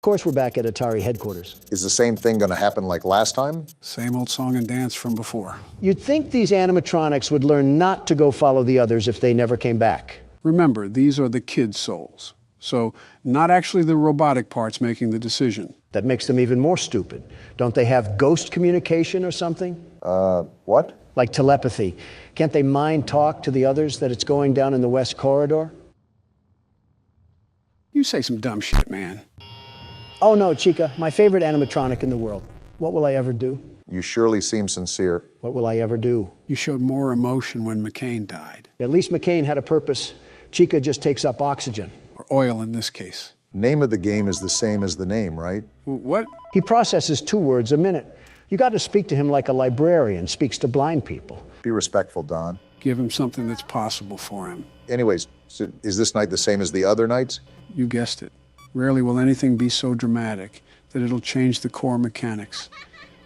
Of course, we're back at Atari headquarters. Is the same thing gonna happen like last time? Same old song and dance from before. You'd think these animatronics would learn not to go follow the others if they never came back. Remember, these are the kids' souls. So, not actually the robotic parts making the decision. That makes them even more stupid. Don't they have ghost communication or something? What? Like telepathy. Can't they mind talk to the others that it's going down in the West Corridor? You say some dumb shit, man. Oh no, Chica, my favorite animatronic in the world. What will I ever do? You surely seem sincere. What will I ever do? You showed more emotion when McCain died. At least McCain had a purpose. Chica just takes up oxygen. Or oil in this case. Name of the game is the same as the name, right? What? He processes 2 words a minute. You got to speak to him like a librarian speaks to blind people. Be respectful, Don. Give him something that's possible for him. Anyways, so is this night the same as the other nights? You guessed it. Rarely will anything be so dramatic that it'll change the core mechanics.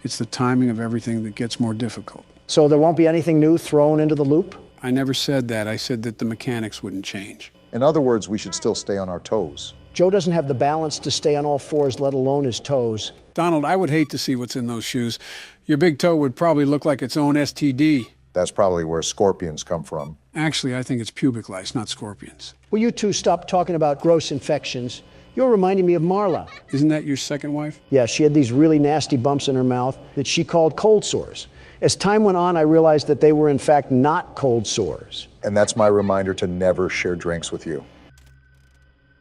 It's the timing of everything that gets more difficult. So there won't be anything new thrown into the loop? I never said that. I said that the mechanics wouldn't change. In other words, we should still stay on our toes. Joe doesn't have the balance to stay on all fours, let alone his toes. Donald, I would hate to see what's in those shoes. Your big toe would probably look like its own STD. That's probably where scorpions come from. Actually, I think it's pubic lice, not scorpions. Will you two stop talking about gross infections? You're reminding me of Marla. Isn't that your second wife? Yeah, she had these really nasty bumps in her mouth that she called cold sores. As time went on, I realized that they were in fact not cold sores. And that's my reminder to never share drinks with you.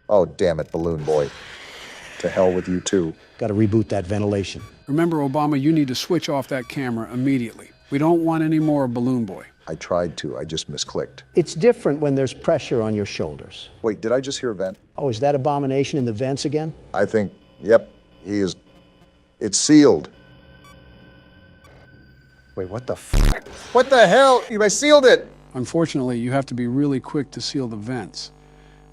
Oh, damn it, Balloon Boy. To hell with you too. Got to reboot that ventilation. Remember, Obama, you need to switch off that camera immediately. We don't want any more Balloon Boy. I tried to, I just misclicked. It's different when there's pressure on your shoulders. Wait, did I just hear a vent? Oh, is that abomination in the vents again? I think, yep, he is. It's sealed. Wait, what the f? What the hell? I sealed it! Unfortunately, you have to be really quick to seal the vents,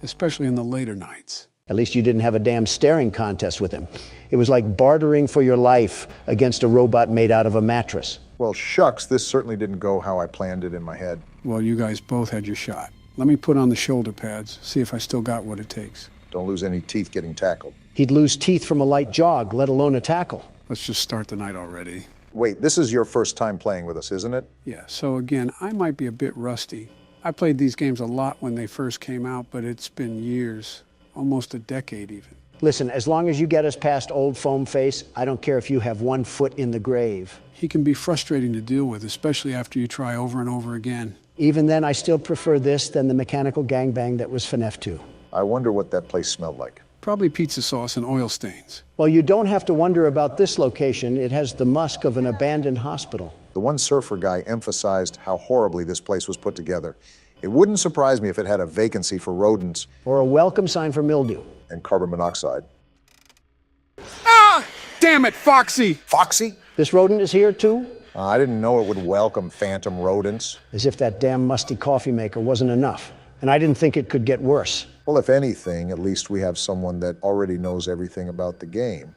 especially in the later nights. At least you didn't have a damn staring contest with him. It was like bartering for your life against a robot made out of a mattress. Well, shucks, this certainly didn't go how I planned it in my head. Well, you guys both had your shot. Let me put on the shoulder pads, see if I still got what it takes. Don't lose any teeth getting tackled. He'd lose teeth from a light jog, let alone a tackle. Let's just start the night already. Wait, this is your first time playing with us, isn't it? Yeah, so again, I might be a bit rusty. I played these games a lot when they first came out, but it's been years, almost a decade even. Listen, as long as you get us past old foam face, I don't care if you have 1 foot in the grave. He can be frustrating to deal with, especially after you try over and over again. Even then, I still prefer this than the mechanical gangbang that was FNAF 2. I wonder what that place smelled like. Probably pizza sauce and oil stains. Well, you don't have to wonder about this location. It has the musk of an abandoned hospital. The one surfer guy emphasized how horribly this place was put together. It wouldn't surprise me if it had a vacancy for rodents. Or a welcome sign for mildew. And carbon monoxide. Ah! Damn it, Foxy! Foxy? This rodent is here too? I didn't know it would welcome phantom rodents. As if that damn musty coffee maker wasn't enough. And I didn't think it could get worse. Well, if anything, at least we have someone that already knows everything about the game.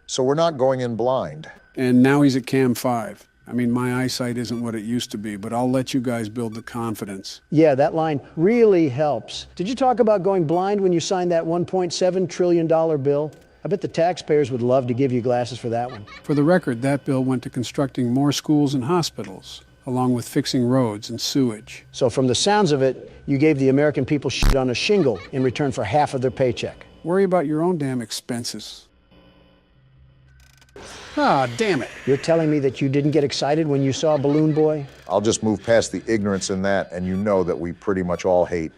So we're not going in blind. And now he's at Cam 5. I mean, my eyesight isn't what it used to be, but I'll let you guys build the confidence. Yeah, that line really helps. Did you talk about going blind when you signed that $1.7 trillion bill? I bet the taxpayers would love to give you glasses for that one. For the record, that bill went to constructing more schools and hospitals, along with fixing roads and sewage. So from the sounds of it, you gave the American people shit on a shingle in return for half of their paycheck. Worry about your own damn expenses. Ah, damn it. You're telling me that you didn't get excited when you saw Balloon Boy? I'll just move past the ignorance in that, and you know that we pretty much all hate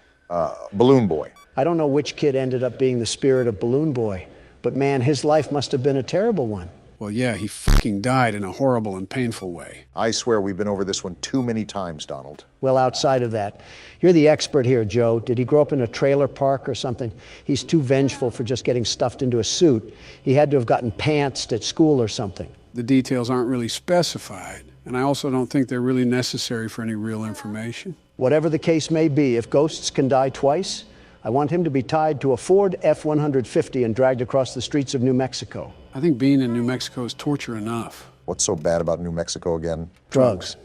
Balloon Boy. I don't know which kid ended up being the spirit of Balloon Boy, but man, his life must have been a terrible one. Well, yeah, he fucking died in a horrible and painful way. I swear we've been over this one too many times, Donald. Well, outside of that, you're the expert here, Joe. Did he grow up in a trailer park or something? He's too vengeful for just getting stuffed into a suit. He had to have gotten pantsed at school or something. The details aren't really specified, and I also don't think they're really necessary for any real information. Whatever the case may be, if ghosts can die twice, I want him to be tied to a Ford F-150 and dragged across the streets of New Mexico. I think being in New Mexico is torture enough. What's so bad about New Mexico again? Drugs.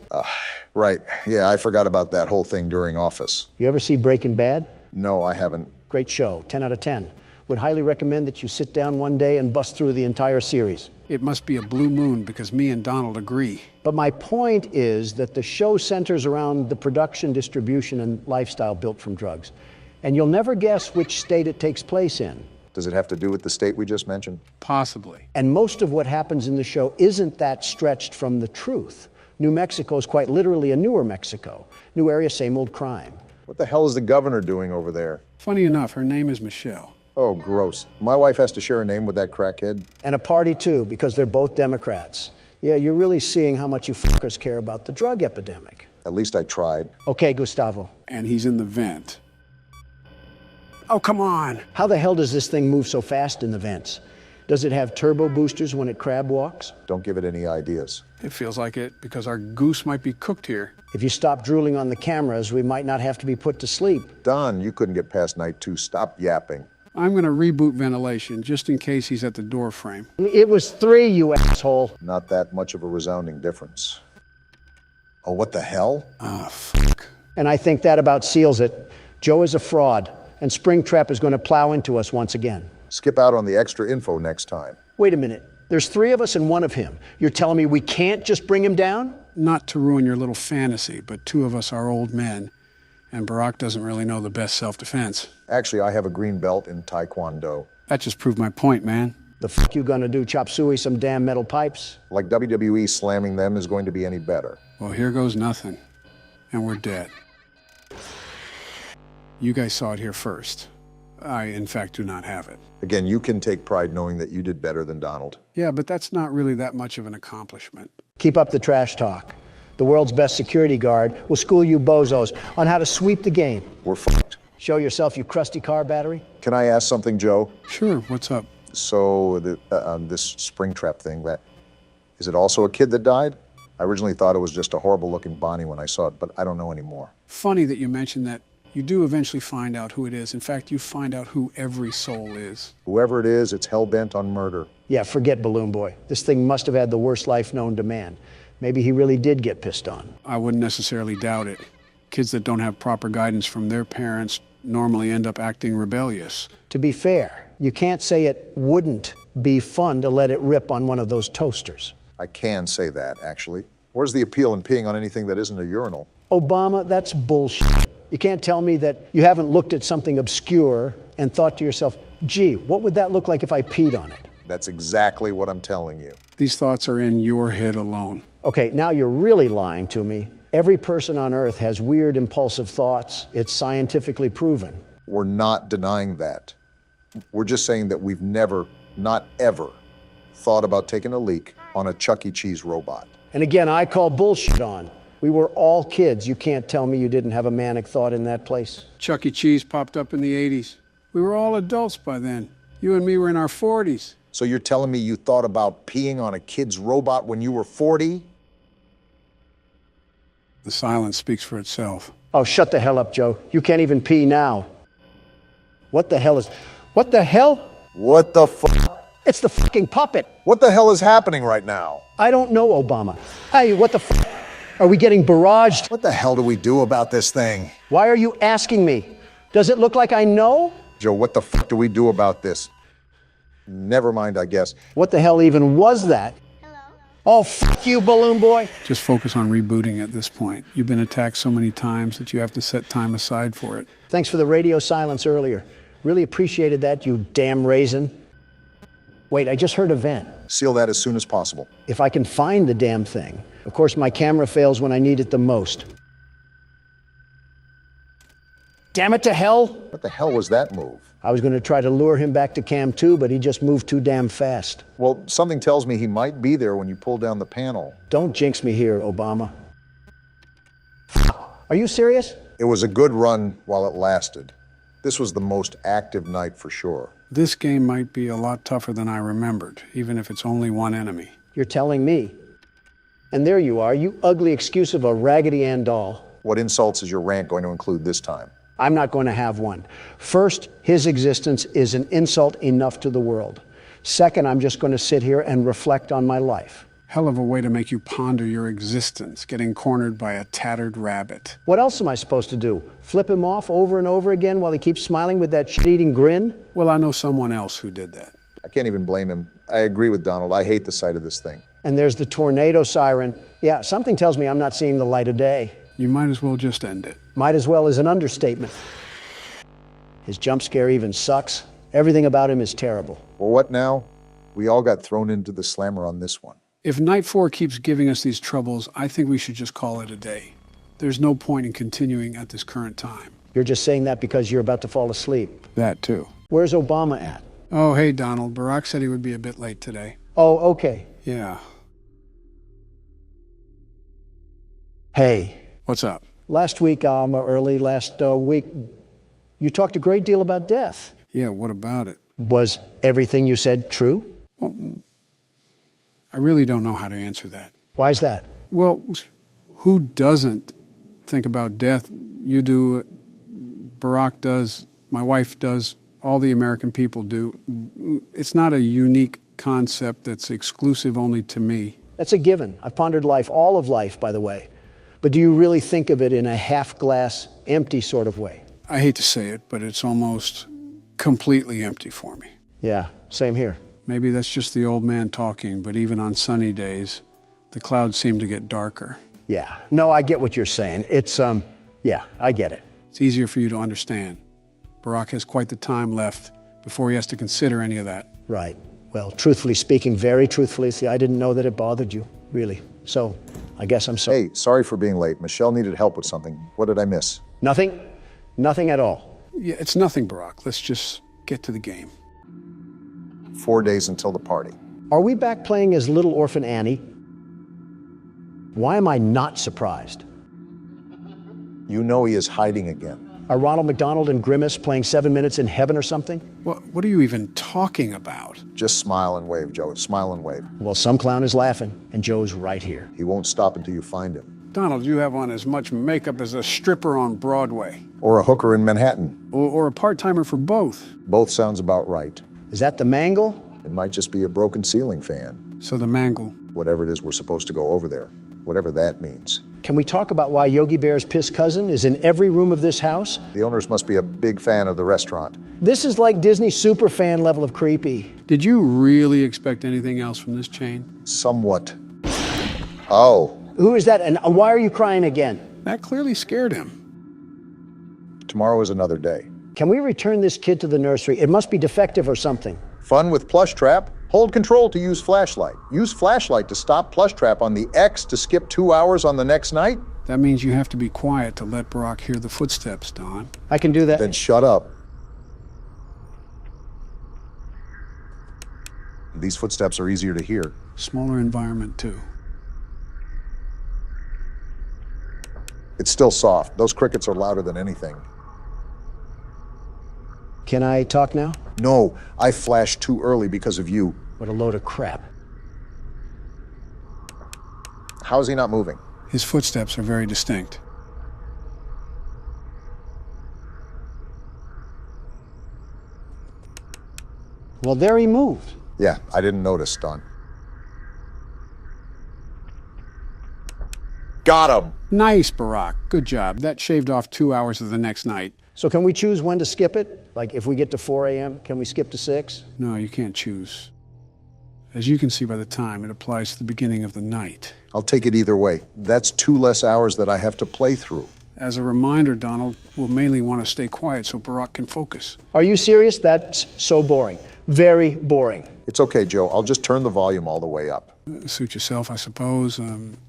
Right. Yeah, I forgot about that whole thing during Office. You ever see Breaking Bad? No, I haven't. Great show, 10 out of 10. Would highly recommend that you sit down one day and bust through the entire series. It must be a blue moon because me and Donald agree. But my point is that the show centers around the production, distribution, and lifestyle built from drugs. And you'll never guess which state it takes place in. Does it have to do with the state we just mentioned? Possibly. And most of what happens in the show isn't that stretched from the truth. New Mexico is quite literally a newer Mexico. New area, same old crime. What the hell is the governor doing over there? Funny enough, her name is Michelle. Oh, gross. My wife has to share a name with that crackhead. And a party too, because they're both Democrats. Yeah, you're really seeing how much you fuckers care about the drug epidemic. At least I tried. Okay, Gustavo. And he's in the vent. Oh, come on. How the hell does this thing move so fast in the vents? Does it have turbo boosters when it crab walks? Don't give it any ideas. It feels like it because our goose might be cooked here. If you stop drooling on the cameras, we might not have to be put to sleep. Don, you couldn't get past night 2. Stop yapping. I'm going to reboot ventilation just in case he's at the door frame. It was 3, you asshole. Not that much of a resounding difference. Oh, what the hell? Ah, fuck. And I think that about seals it. Joe is a fraud, and Springtrap is going to plow into us once again. Skip out on the extra info next time. Wait a minute. There's 3 of us and 1 of him. You're telling me we can't just bring him down? Not to ruin your little fantasy, but 2 of us are old men, and Barack doesn't really know the best self-defense. Actually, I have a green belt in Taekwondo. That just proved my point, man. The fuck you gonna do, chop suey some damn metal pipes? Like WWE slamming them is going to be any better. Well, here goes nothing, and we're dead. You guys saw it here first. I, in fact, do not have it. Again, you can take pride knowing that you did better than Donald. Yeah, but that's not really that much of an accomplishment. Keep up the trash talk. The world's best security guard will school you bozos on how to sweep the game. We're fucked. Show yourself, you crusty car battery. Can I ask something, Joe? Sure, what's up? So, this Springtrap thing, is it also a kid that died? I originally thought it was just a horrible-looking Bonnie when I saw it, but I don't know anymore. Funny that you mentioned that. You do eventually find out who it is. In fact, you find out who every soul is. Whoever it is, it's hell-bent on murder. Yeah, forget Balloon Boy. This thing must have had the worst life known to man. Maybe he really did get pissed on. I wouldn't necessarily doubt it. Kids that don't have proper guidance from their parents normally end up acting rebellious. To be fair, you can't say it wouldn't be fun to let it rip on one of those toasters. I can say that, actually. Where's the appeal in peeing on anything that isn't a urinal? Obama, that's bullshit. You can't tell me that you haven't looked at something obscure and thought to yourself, gee, what would that look like if I peed on it? That's exactly what I'm telling you. These thoughts are in your head alone. Okay, now you're really lying to me. Every person on Earth has weird, impulsive thoughts. It's scientifically proven. We're not denying that. We're just saying that we've never, not ever, thought about taking a leak on a Chuck E. Cheese robot. And again, I call bullshit on. We were all kids. You can't tell me you didn't have a manic thought in that place. Chuck E. Cheese popped up in the 80s. We were all adults by then. You and me were in our 40s. So you're telling me you thought about peeing on a kid's robot when you were 40? The silence speaks for itself. Oh, shut the hell up, Joe. You can't even pee now. What the hell? What the fuck? It's the fucking puppet. What the hell is happening right now? I don't know, Obama. Hey, what the fuck? Are we getting barraged? What the hell do we do about this thing? Why are you asking me? Does it look like I know? Joe, what the fuck do we do about this? Never mind, I guess. What the hell even was that? Hello? Oh, fuck you, Balloon Boy. Just focus on rebooting at this point. You've been attacked so many times that you have to set time aside for it. Thanks for the radio silence earlier. Really appreciated that, you damn raisin. Wait, I just heard a vent. Seal that as soon as possible. If I can find the damn thing. Of course, my camera fails when I need it the most. Damn it to hell! What the hell was that move? I was going to try to lure him back to Cam 2, but he just moved too damn fast. Well, something tells me he might be there when you pull down the panel. Don't jinx me here, Obama. Are you serious? It was a good run while it lasted. This was the most active night for sure. This game might be a lot tougher than I remembered, even if it's only one enemy. You're telling me. And there you are, you ugly excuse of a Raggedy Ann doll. What insults is your rant going to include this time? I'm not going to have one. First, his existence is an insult enough to the world. Second, I'm just going to sit here and reflect on my life. Hell of a way to make you ponder your existence, getting cornered by a tattered rabbit. What else am I supposed to do? Flip him off over and over again while he keeps smiling with that shit-eating grin? Well, I know someone else who did that. I can't even blame him. I agree with Donald. I hate the sight of this thing. And there's the tornado siren. Yeah, something tells me I'm not seeing the light of day. You might as well just end it. Might as well is an understatement. His jump scare even sucks. Everything about him is terrible. Well, what now? We all got thrown into the slammer on this one. If Night 4 keeps giving us these troubles, I think we should just call it a day. There's no point in continuing at this current time. You're just saying that because you're about to fall asleep. That too. Where's Obama at? Oh, hey, Donald. Barack said he would be a bit late today. Oh, okay. Yeah. Hey. What's up? Last week, you talked a great deal about death. Yeah, what about it? Was everything you said true? Well, I really don't know how to answer that. Why is that? Well, who doesn't think about death? You do, Barack does, my wife does, all the American people do. It's not a unique concept that's exclusive only to me. That's a given. I've pondered life, all of life, by the way. But do you really think of it in a half-glass, empty sort of way? I hate to say it, but it's almost completely empty for me. Yeah, same here. Maybe that's just the old man talking, but even on sunny days, the clouds seem to get darker. Yeah. No, I get what you're saying. Yeah, I get it. It's easier for you to understand. Barack has quite the time left before he has to consider any of that. Right. Well, truthfully speaking, very truthfully, see, I didn't know that it bothered you, really. So, I guess I'm sorry. Hey, sorry for being late. Michelle needed help with something. What did I miss? Nothing? Nothing at all. Yeah, it's nothing, Barack. Let's just get to the game. 4 days until the party. Are we back playing as Little Orphan Annie? Why am I not surprised? You know he is hiding again. Are Ronald McDonald and Grimace playing 7 Minutes in Heaven or something? What are you even talking about? Just smile and wave, Joe. Smile and wave. Well, some clown is laughing, and Joe's right here. He won't stop until you find him. Donald, you have on as much makeup as a stripper on Broadway. Or a hooker in Manhattan. Or a part-timer for both. Both sounds about right. Is that the mangle? It might just be a broken ceiling fan. So the mangle. Whatever it is we're supposed to go over there. Whatever that means. Can we talk about why Yogi Bear's piss cousin is in every room of this house? The owners must be a big fan of the restaurant. This is like Disney superfan level of creepy. Did you really expect anything else from this chain? Somewhat. Oh. Who is that, and why are you crying again? That clearly scared him. Tomorrow is another day. Can we return this kid to the nursery? It must be defective or something. Fun with Plush Trap? Hold control to use flashlight. Use flashlight to stop Plush Trap on the X to skip 2 hours on the next night? That means you have to be quiet to let Barack hear the footsteps, Don. I can do that. Then shut up. These footsteps are easier to hear. Smaller environment, too. It's still soft. Those crickets are louder than anything. Can I talk now? No, I flashed too early because of you. What a load of crap. How's he not moving? His footsteps are very distinct. Well, there he moved. Yeah, I didn't notice, Don. Got him! Nice, Barack. Good job. That shaved off 2 hours of the next night. So can we choose when to skip it? Like if we get to 4 a.m., can we skip to 6? No, you can't choose. As you can see by the time, it applies to the beginning of the night. I'll take it either way. That's 2 less hours that I have to play through. As a reminder, Donald, we'll mainly want to stay quiet so Barack can focus. Are you serious? That's so boring. Very boring. It's okay, Joe. I'll just turn the volume all the way up. Suit yourself, I suppose.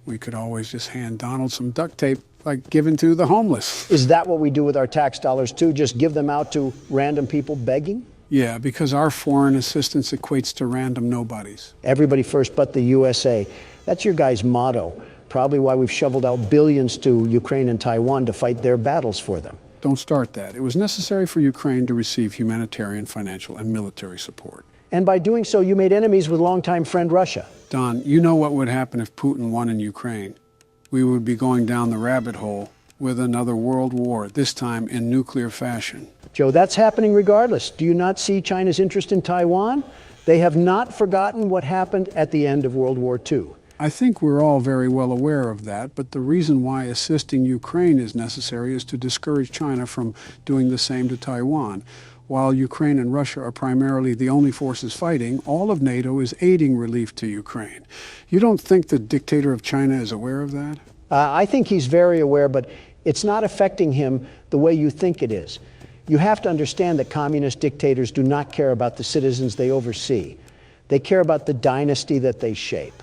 We could always just hand Donald some duct tape, like given to the homeless. Is that what we do with our tax dollars too? Just give them out to random people begging? Yeah, because our foreign assistance equates to random nobodies. Everybody first but the USA. That's your guy's motto. Probably why we've shoveled out billions to Ukraine and Taiwan to fight their battles for them. Don't start that. It was necessary for Ukraine to receive humanitarian, financial, and military support. And by doing so, you made enemies with longtime friend Russia. Don, you know what would happen if Putin won in Ukraine. We would be going down the rabbit hole with another world war, this time in nuclear fashion. Joe, that's happening regardless. Do you not see China's interest in Taiwan? They have not forgotten what happened at the end of World War II. I think we're all very well aware of that, but the reason why assisting Ukraine is necessary is to discourage China from doing the same to Taiwan. While Ukraine and Russia are primarily the only forces fighting, all of NATO is aiding relief to Ukraine. You don't think the dictator of China is aware of that? I think he's very aware, but it's not affecting him the way you think it is. You have to understand that communist dictators do not care about the citizens they oversee. They care about the dynasty that they shape.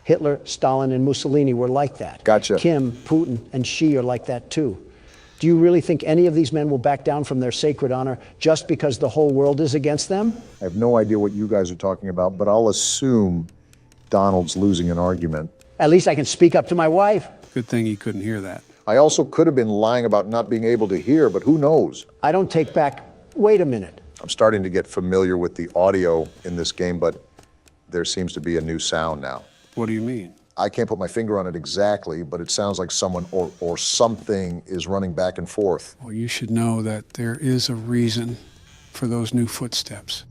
Hitler, Stalin, and Mussolini were like that. Gotcha. Kim, Putin, and Xi are like that too. Do you really think any of these men will back down from their sacred honor just because the whole world is against them? I have no idea what you guys are talking about, but I'll assume Donald's losing an argument. At least I can speak up to my wife. Good thing he couldn't hear that. I also could have been lying about not being able to hear, but who knows? I don't take back. Wait a minute. I'm starting to get familiar with the audio in this game, but there seems to be a new sound now. What do you mean? I can't put my finger on it exactly, but it sounds like someone or something is running back and forth. Well, you should know that there is a reason for those new footsteps.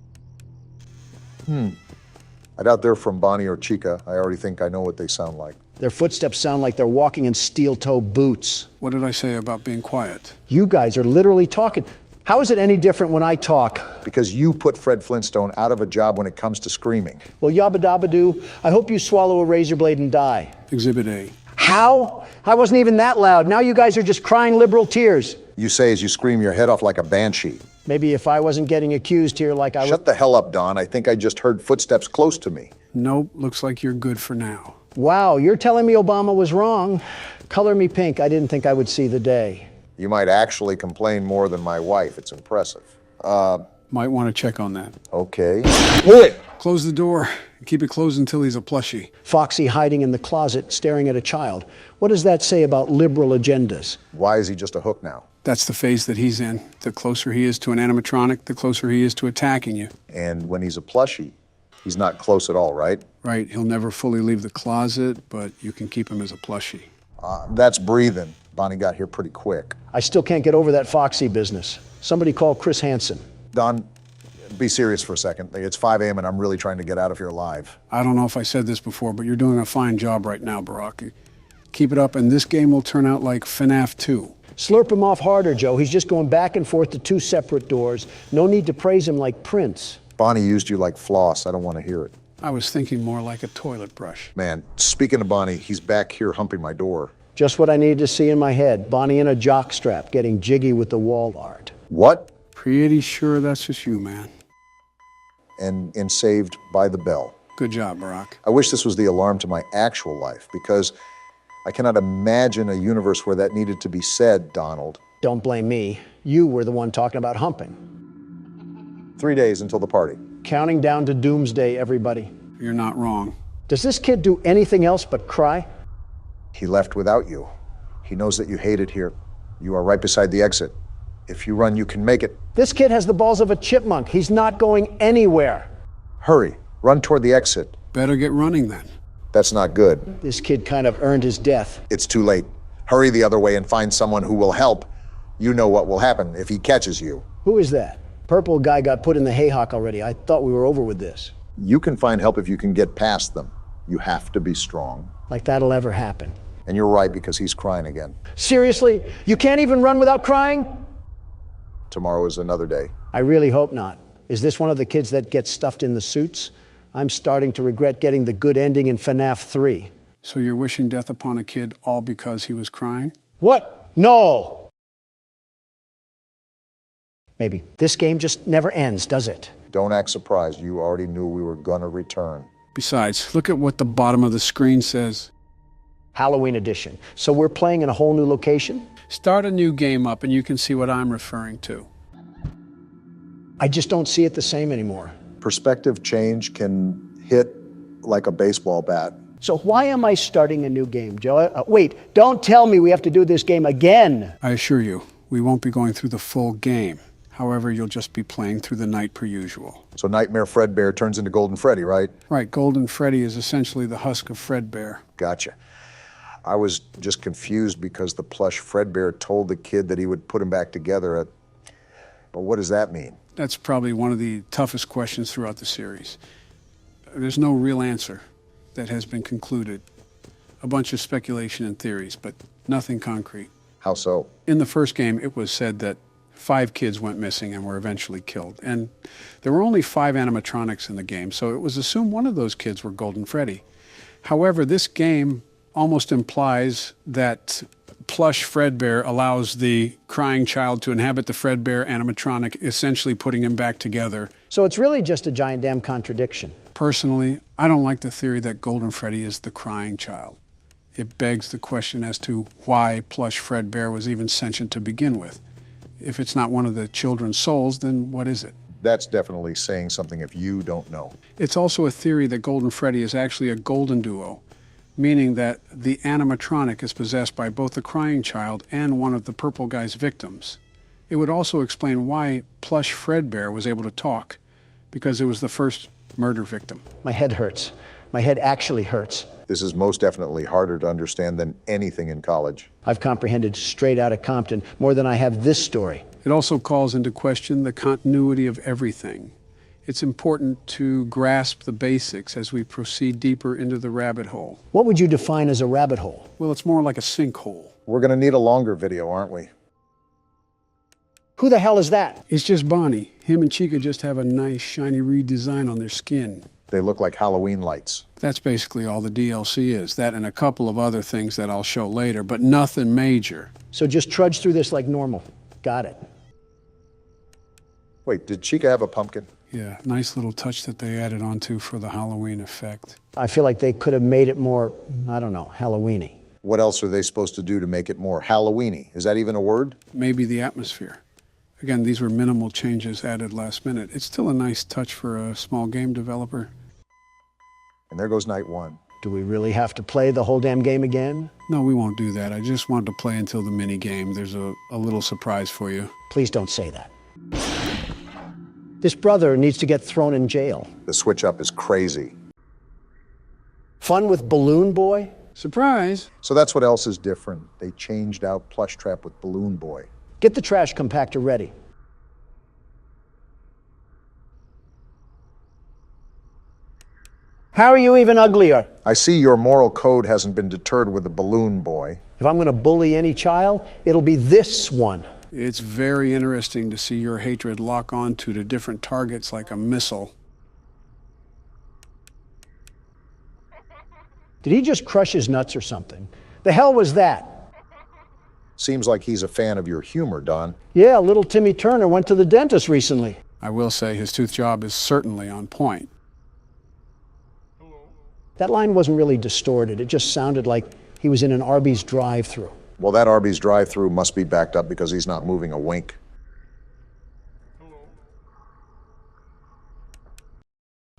I doubt they're from Bonnie or Chica. I already think I know what they sound like. Their footsteps sound like they're walking in steel-toe boots. What did I say about being quiet? You guys are literally talking. How is it any different when I talk? Because you put Fred Flintstone out of a job when it comes to screaming. Well, yabba dabba doo, I hope you swallow a razor blade and die. Exhibit A. How? I wasn't even that loud. Now you guys are just crying liberal tears. You say as you scream your head off like a banshee. Maybe if I wasn't getting accused here like I was. Shut the hell up, Don. I think I just heard footsteps close to me. Nope, looks like you're good for now. Wow, you're telling me Obama was wrong. Color me pink. I didn't think I would see the day. You might actually complain more than my wife. It's impressive. Might want to check on that. Okay. Close the door. Keep it closed until he's a plushie. Foxy hiding in the closet, staring at a child. What does that say about liberal agendas? Why is he just a hook now? That's the phase that he's in. The closer he is to an animatronic, the closer he is to attacking you. And when he's a plushie, he's not close at all, right? Right, he'll never fully leave the closet, but you can keep him as a plushie. That's breathing. Bonnie got here pretty quick. I still can't get over that Foxy business. Somebody call Chris Hansen. Don, be serious for a second. It's 5 a.m. and I'm really trying to get out of here alive. I don't know if I said this before, but you're doing a fine job right now, Barack. Keep it up, and this game will turn out like FNAF 2. Slurp him off harder, Joe. He's just going back and forth to 2 separate doors. No need to praise him like Prince. Bonnie used you like floss. I don't want to hear it. I was thinking more like a toilet brush. Man, speaking of Bonnie, he's back here humping my door. Just what I needed to see in my head. Bonnie in a jockstrap, getting jiggy with the wall art. What? Pretty sure that's just you, man. And Saved by the Bell. Good job, Barack. I wish this was the alarm to my actual life, because I cannot imagine a universe where that needed to be said, Donald. Don't blame me. You were the one talking about humping. 3 days until the party. Counting down to doomsday, everybody. You're not wrong. Does this kid do anything else but cry? He left without you. He knows that you hate it here. You are right beside the exit. If you run, you can make it. This kid has the balls of a chipmunk. He's not going anywhere. Hurry, run toward the exit. Better get running then. That's not good. This kid kind of earned his death. It's too late. Hurry the other way and find someone who will help. You know what will happen if he catches you. Who is that? Purple guy got put in the haycock already. I thought we were over with this. You can find help if you can get past them. You have to be strong. Like that'll ever happen. And you're right, because he's crying again. Seriously? You can't even run without crying? Tomorrow is another day. I really hope not. Is this one of the kids that gets stuffed in the suits? I'm starting to regret getting the good ending in FNAF 3. So you're wishing death upon a kid all because he was crying? What? No! Maybe. This game just never ends, does it? Don't act surprised. You already knew we were gonna return. Besides, look at what the bottom of the screen says. Halloween edition. So we're playing in a whole new location? Start a new game up and you can see what I'm referring to. I just don't see it the same anymore. Perspective change can hit like a baseball bat. So why am I starting a new game, Joe? Wait, don't tell me we have to do this game again. I assure you, we won't be going through the full game. However, you'll just be playing through the night per usual. So Nightmare Fredbear turns into Golden Freddy, right? Right, Golden Freddy is essentially the husk of Fredbear. Gotcha. I was just confused because the plush Fredbear told the kid that he would put him back together. But what does that mean? That's probably one of the toughest questions throughout the series. There's no real answer. that has been concluded. A bunch of speculation and theories, but nothing concrete. How so? In the first game, it was said that 5 kids went missing and were eventually killed. And there were only 5 animatronics in the game, so it was assumed one of those kids were Golden Freddy. However, this game almost implies that plush Fredbear allows the crying child to inhabit the Fredbear animatronic, essentially putting him back together. So it's really just a giant damn contradiction. Personally, I don't like the theory that Golden Freddy is the crying child. It begs the question as to why plush Fredbear was even sentient to begin with. If it's not one of the children's souls, then what is it? That's definitely saying something if you don't know. It's also a theory that Golden Freddy is actually a golden duo, meaning that the animatronic is possessed by both the crying child and one of the purple guy's victims. It would also explain why plush Fredbear was able to talk, because it was the first murder victim. My head hurts. My head actually hurts. This is most definitely harder to understand than anything in college. I've comprehended straight out of Compton more than I have this story. It also calls into question the continuity of everything. It's important to grasp the basics as we proceed deeper into the rabbit hole. What would you define as a rabbit hole? Well, it's more like a sinkhole. We're going to need a longer video, aren't we? Who the hell is that? It's just Bonnie. Him and Chica just have a nice shiny redesign on their skin. They look like Halloween lights. That's basically all the DLC is. That and a couple of other things that I'll show later, but nothing major. So just trudge through this like normal. Got it. Wait, did Chica have a pumpkin? Yeah, nice little touch that they added onto for the Halloween effect. I feel like they could have made it more, I don't know, Halloween-y. What else are they supposed to do to make it more Halloween-y? Is that even a word? Maybe the atmosphere. Again, these were minimal changes added last minute. It's still a nice touch for a small game developer. And there goes night 1. Do we really have to play the whole damn game again? No, we won't do that. I just wanted to play until the mini game. There's a little surprise for you. Please don't say that. This brother needs to get thrown in jail. The switch up is crazy. Fun with Balloon Boy? Surprise! So that's what else is different. They changed out Plush Trap with Balloon Boy. Get the trash compactor ready. How are you even uglier? I see your moral code hasn't been deterred with the Balloon Boy. If I'm going to bully any child, it'll be this one. It's very interesting to see your hatred lock onto to different targets like a missile. Did he just crush his nuts or something? The hell was that? Seems like he's a fan of your humor, Don. Yeah, little Timmy Turner went to the dentist recently. I will say his tooth job is certainly on point. That line wasn't really distorted. It just sounded like he was in an Arby's drive-thru. Well, that Arby's drive-thru must be backed up because he's not moving a wink.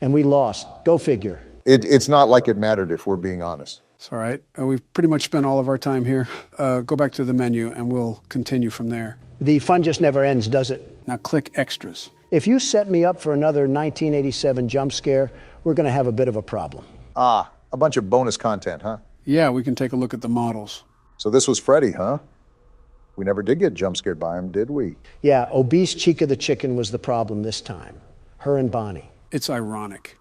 And we lost. Go figure. It's not like it mattered, if we're being honest. It's all right. We've pretty much spent all of our time here. Go back to the menu and we'll continue from there. The fun just never ends, does it? Now click extras. If you set me up for another 1987 jump scare, we're going to have a bit of a problem. Ah, a bunch of bonus content, huh? Yeah, we can take a look at the models. So this was Freddy, huh? We never did get jump scared by him, did we? Yeah, obese Chica the chicken was the problem this time. Her and Bonnie. It's ironic.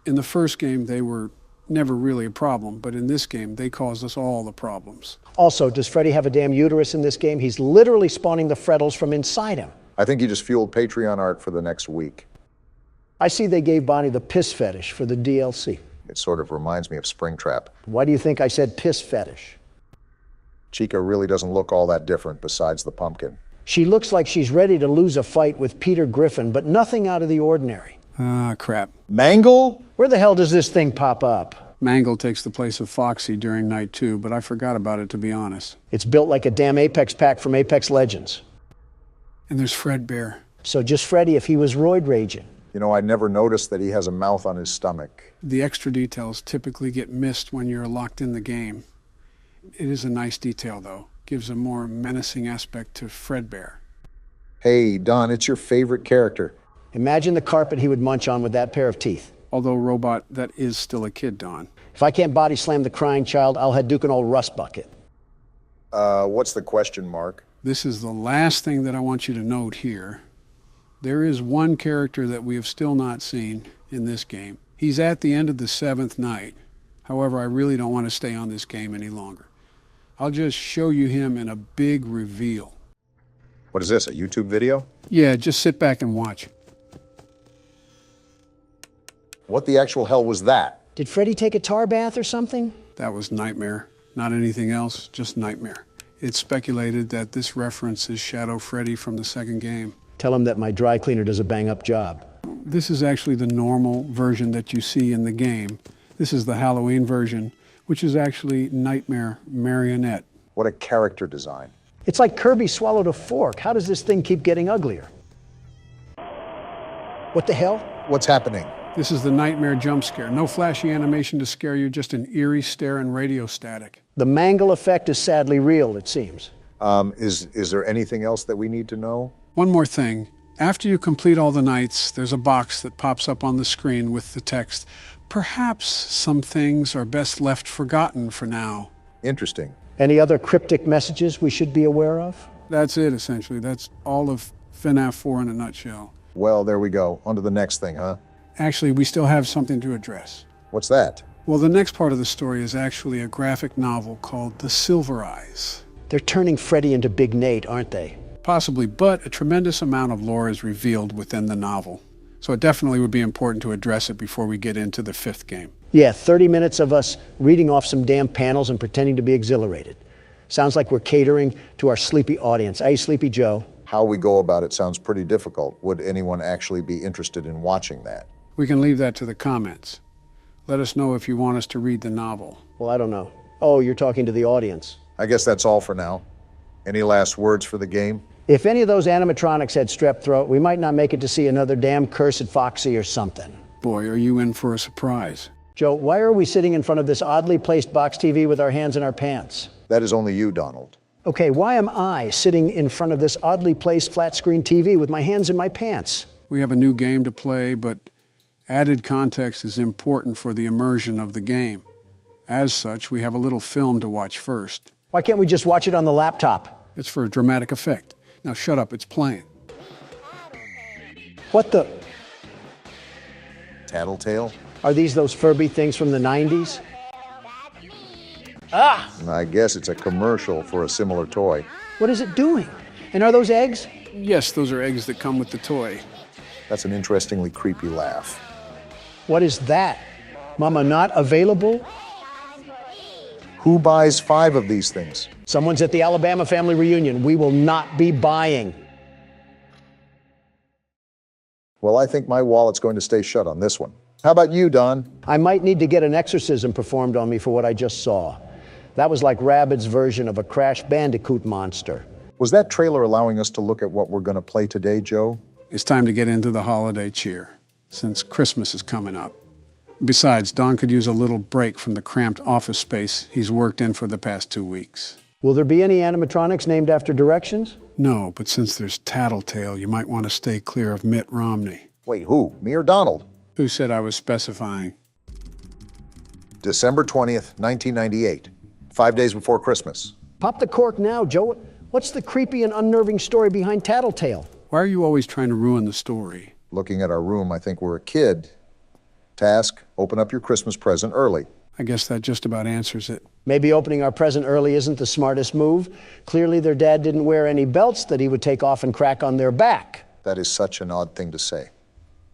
In the first game, they were never really a problem, but in this game, they caused us all the problems. Also, does Freddy have a damn uterus in this game? He's literally spawning the frettles from inside him. I think he just fueled Patreon art for the next week. I see they gave Bonnie the piss fetish for the DLC. It sort of reminds me of Springtrap. Why do you think I said piss fetish? Chica really doesn't look all that different besides the pumpkin. She looks like she's ready to lose a fight with Peter Griffin, but nothing out of the ordinary. Ah, crap. Mangle? Where the hell does this thing pop up? Mangle takes the place of Foxy during night 2, but I forgot about it, to be honest. It's built like a damn Apex pack from Apex Legends. And there's Fredbear. So just Freddy if he was roid raging. You know, I never noticed that he has a mouth on his stomach. The extra details typically get missed when you're locked in the game. It is a nice detail, though. Gives a more menacing aspect to Fredbear. Hey, Don, it's your favorite character. Imagine the carpet he would munch on with that pair of teeth. Although, Robot, that is still a kid, Don. If I can't body slam the crying child, I'll Hadouken an old rust bucket. What's the question, Mark? This is the last thing that I want you to note here. There is one character that we have still not seen in this game. He's at the end of the 7th night. However, I really don't want to stay on this game any longer. I'll just show you him in a big reveal. What is this, a YouTube video? Yeah, just sit back and watch. What the actual hell was that? Did Freddy take a tar bath or something? That was Nightmare. Not anything else, just Nightmare. It's speculated that this references Shadow Freddy from the second game. Tell him that my dry cleaner does a bang-up job. This is actually the normal version that you see in the game. This is the Halloween version, which is actually Nightmare Marionette. What a character design. It's like Kirby swallowed a fork. How does this thing keep getting uglier? What the hell? What's happening? This is the Nightmare jump scare. No flashy animation to scare you, just an eerie stare and radio static. The mangle effect is sadly real, it seems. Is there anything else that we need to know? One more thing. After you complete all the nights, there's a box that pops up on the screen with the text, "Perhaps some things are best left forgotten for now." Interesting. Any other cryptic messages we should be aware of? That's it, essentially. That's all of FNAF 4 in a nutshell. Well, there we go. On to the next thing, huh? Actually, we still have something to address. What's that? Well, the next part of the story is actually a graphic novel called The Silver Eyes. They're turning Freddy into Big Nate, aren't they? Possibly, but a tremendous amount of lore is revealed within the novel. So it definitely would be important to address it before we get into the fifth game. Yeah, 30 minutes of us reading off some damn panels and pretending to be exhilarated. Sounds like we're catering to our sleepy audience. Hey, Sleepy Joe. How we go about it sounds pretty difficult. Would anyone actually be interested in watching that? We can leave that to the comments. Let us know if you want us to read the novel. Well, I don't know. Oh, you're talking to the audience. I guess that's all for now. Any last words for the game? If any of those animatronics had strep throat, we might not make it to see another damn cursed Foxy or something. Boy, are you in for a surprise. Joe, why are we sitting in front of this oddly placed box TV with our hands in our pants? That is only you, Donald. Okay, why am I sitting in front of this oddly placed flat screen TV with my hands in my pants? We have a new game to play, but added context is important for the immersion of the game. As such, we have a little film to watch first. Why can't we just watch it on the laptop? It's for a dramatic effect. Now shut up, it's playing. What the? Tattletail? Are these those Furby things from the 90s? Ah! I guess it's a commercial for a similar toy. What is it doing? And are those eggs? Yes, those are eggs that come with the toy. That's an interestingly creepy laugh. What is that? Mama, not available? Who buys 5 of these things? Someone's at the Alabama family reunion. We will not be buying. Well, I think my wallet's going to stay shut on this one. How about you, Don? I might need to get an exorcism performed on me for what I just saw. That was like Rabbids' version of a Crash Bandicoot monster. Was that trailer allowing us to look at what we're going to play today, Joe? It's time to get into the holiday cheer, since Christmas is coming up. Besides, Don could use a little break from the cramped office space he's worked in for the past 2 weeks. Will there be any animatronics named after directions? No, but since there's Tattletail, you might want to stay clear of Mitt Romney. Wait, who? Me or Donald? Who said I was specifying? December 20th, 1998. 5 days before Christmas. Pop the cork now, Joe. What's the creepy and unnerving story behind Tattletail? Why are you always trying to ruin the story? Looking at our room, I think we're a kid. Task, open up your Christmas present early. I guess that just about answers it. Maybe opening our present early isn't the smartest move. Clearly their dad didn't wear any belts that he would take off and crack on their back. That is such an odd thing to say.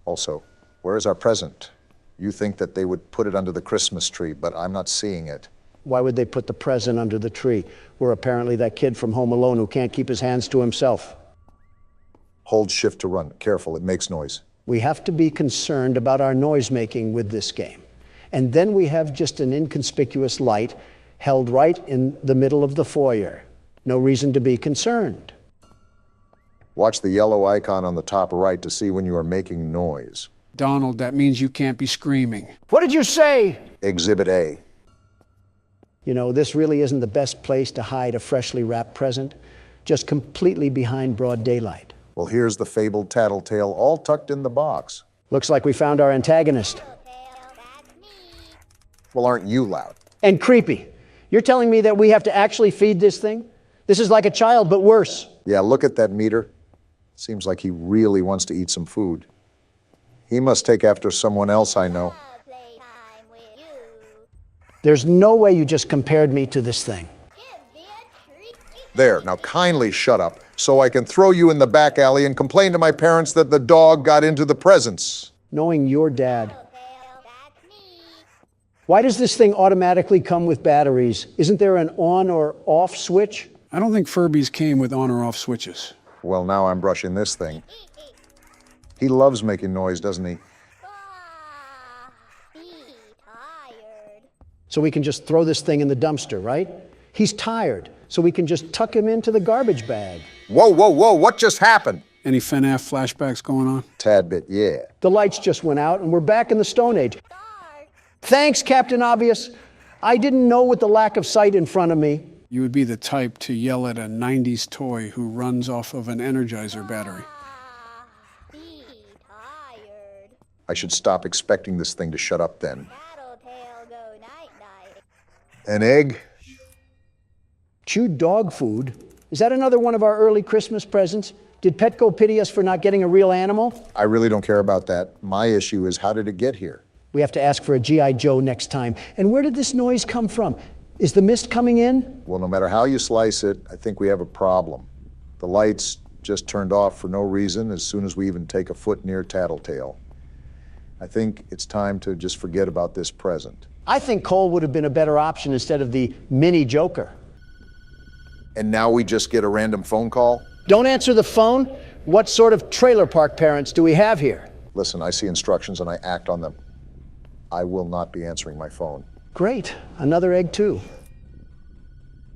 Also, where is our present? You think that they would put it under the Christmas tree, but I'm not seeing it. Why would they put the present under the tree? We're apparently that kid from Home Alone who can't keep his hands to himself. Hold shift to run. Careful, it makes noise. We have to be concerned about our noise making with this game. And then we have just an inconspicuous light held right in the middle of the foyer. No reason to be concerned. Watch the yellow icon on the top right to see when you are making noise. Donald, that means you can't be screaming. What did you say? Exhibit A. You know, this really isn't the best place to hide a freshly wrapped present, just completely behind broad daylight. Well, here's the fabled Tattletail all tucked in the box. Looks like we found our antagonist. Well, aren't you loud? And creepy. You're telling me that we have to actually feed this thing? This is like a child, but worse. Yeah, look at that meter. Seems like he really wants to eat some food. He must take after someone else I know. There's no way you just compared me to this thing. There, now kindly shut up so I can throw you in the back alley and complain to my parents that the dog got into the presents. Knowing your dad. Why does this thing automatically come with batteries? Isn't there an on or off switch? I don't think Furbies came with on or off switches. Well, now I'm brushing this thing. He loves making noise, doesn't he? So we can just throw this thing in the dumpster, right? He's tired, so we can just tuck him into the garbage bag. Whoa, whoa, whoa, what just happened? Any FNAF flashbacks going on? Tad bit, yeah. The lights just went out and we're back in the Stone Age. Thanks, Captain Obvious. I didn't know with the lack of sight in front of me. You would be the type to yell at a 90s toy who runs off of an Energizer battery. I should stop expecting this thing to shut up then. Tattletail go night-night. An egg? Chewed dog food? Is that another one of our early Christmas presents? Did Petco pity us for not getting a real animal? I really don't care about that. My issue is, how did it get here? We have to ask for a G.I. Joe next time. And where did this noise come from? Is the mist coming in? Well, no matter how you slice it, I think we have a problem. The lights just turned off for no reason as soon as we even take a foot near Tattletail. I think it's time to just forget about this present. I think Cole would have been a better option instead of the mini Joker. And now we just get a random phone call? Don't answer the phone. What sort of trailer park parents do we have here? Listen, I see instructions and I act on them. I will not be answering my phone. Great, another egg too.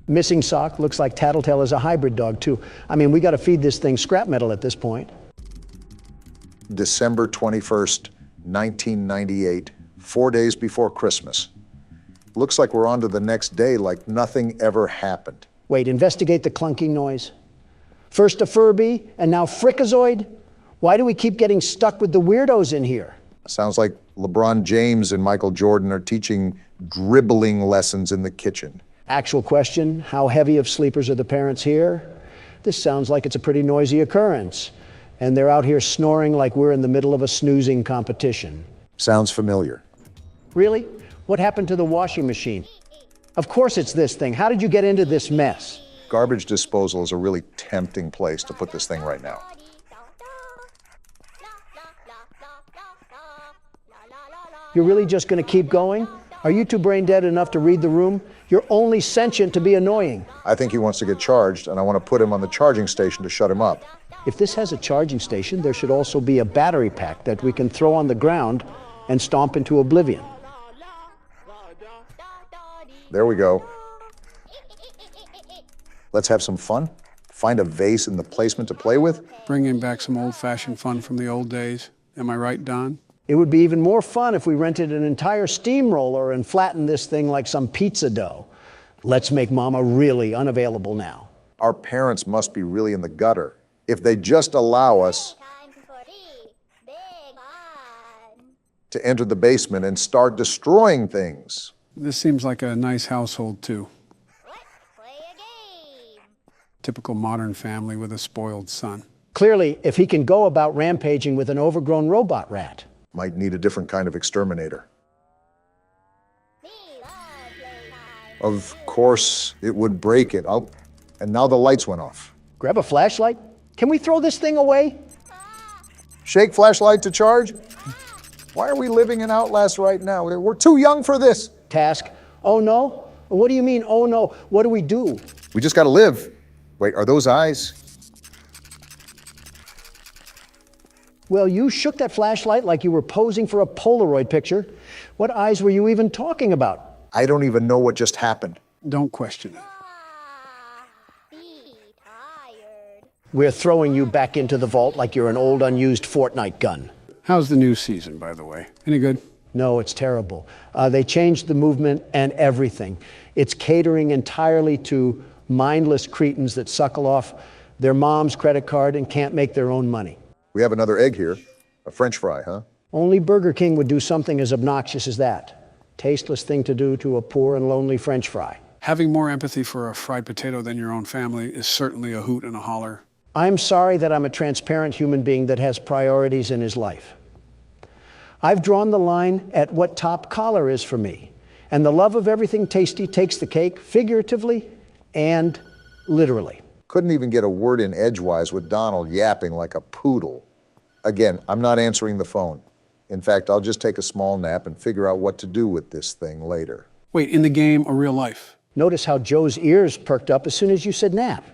Missing sock, looks like Tattletail is a hybrid dog too. I mean, we got to feed this thing scrap metal at this point. December 21st, 1998, 4 days before Christmas. Looks like we're on to the next day like nothing ever happened. Wait, investigate the clunking noise. First a Furby, and now Frikazoid? Why do we keep getting stuck with the weirdos in here? Sounds like LeBron James and Michael Jordan are teaching dribbling lessons in the kitchen. Actual question, how heavy of sleepers are the parents here? This sounds like it's a pretty noisy occurrence. And they're out here snoring like we're in the middle of a snoozing competition. Sounds familiar. Really? What happened to the washing machine? Of course it's this thing. How did you get into this mess? Garbage disposal is a really tempting place to put this thing right now. You're really just going to keep going? Are you two brain dead enough to read the room? You're only sentient to be annoying. I think he wants to get charged, and I want to put him on the charging station to shut him up. If this has a charging station, there should also be a battery pack that we can throw on the ground and stomp into oblivion. There we go. Let's have some fun. Find a vase in the placement to play with. Bringing back some old-fashioned fun from the old days. Am I right, Don? It would be even more fun if we rented an entire steamroller and flattened this thing like some pizza dough. Let's make Mama really unavailable now. Our parents must be really in the gutter. If they just allow us Time for the big fun. to enter the basement and start destroying things. This seems like a nice household, too. Let's play a game. Typical modern family with a spoiled son. Clearly, if he can go about rampaging with an overgrown robot rat. Might need a different kind of exterminator. Me love playtime. Of course, it would break it. And now the lights went off. Grab a flashlight? Can we throw this thing away? Shake flashlight to charge? Why are we living in Outlast right now? We're too young for this. Task. Oh no? What do you mean, oh no? What do we do? We just gotta live. Wait, are those eyes? Well, you shook that flashlight like you were posing for a Polaroid picture. What eyes were you even talking about? I don't even know what just happened. Don't question it. Be tired. We're throwing you back into the vault like you're an old unused Fortnite gun. How's the new season, by the way? Any good? No, it's terrible. They changed the movement and everything. It's catering entirely to mindless cretins that suckle off their mom's credit card and can't make their own money. We have another egg here. A French fry, huh? Only Burger King would do something as obnoxious as that. Tasteless thing to do to a poor and lonely French fry. Having more empathy for a fried potato than your own family is certainly a hoot and a holler. I'm sorry that I'm a transparent human being that has priorities in his life. I've drawn the line at what top collar is for me. And the love of everything tasty takes the cake, figuratively and literally. Couldn't even get a word in edgewise with Donald yapping like a poodle. Again, I'm not answering the phone. In fact, I'll just take a small nap and figure out what to do with this thing later. Wait, in the game or real life? Notice how Joe's ears perked up as soon as you said nap.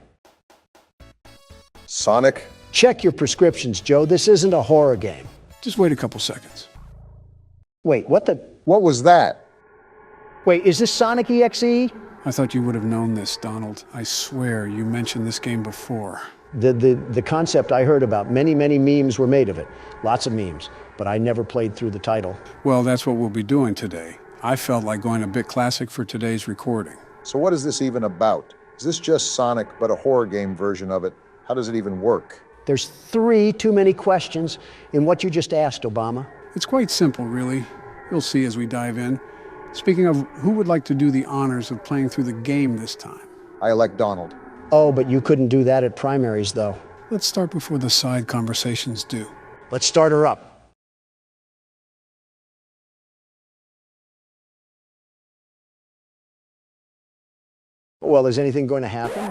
Sonic? Check your prescriptions, Joe. This isn't a horror game. Just wait a couple seconds. Wait, what the? What was that? Wait, is this Sonic EXE? I thought you would have known this, Donald. I swear you mentioned this game before. The concept I heard about, many memes were made of it. Lots of memes, but I never played through the title. Well, that's what we'll be doing today. I felt like going a bit classic for today's recording. So what is this even about? Is this just Sonic, but a horror game version of it? How does it even work? There's 3 too many questions in what you just asked, Obama. It's quite simple, really. You'll see as we dive in. Speaking of, who would like to do the honors of playing through the game this time? I elect Donald. Oh, but you couldn't do that at primaries, though. Let's start before the side conversations do. Let's start her up. Well, is anything going to happen?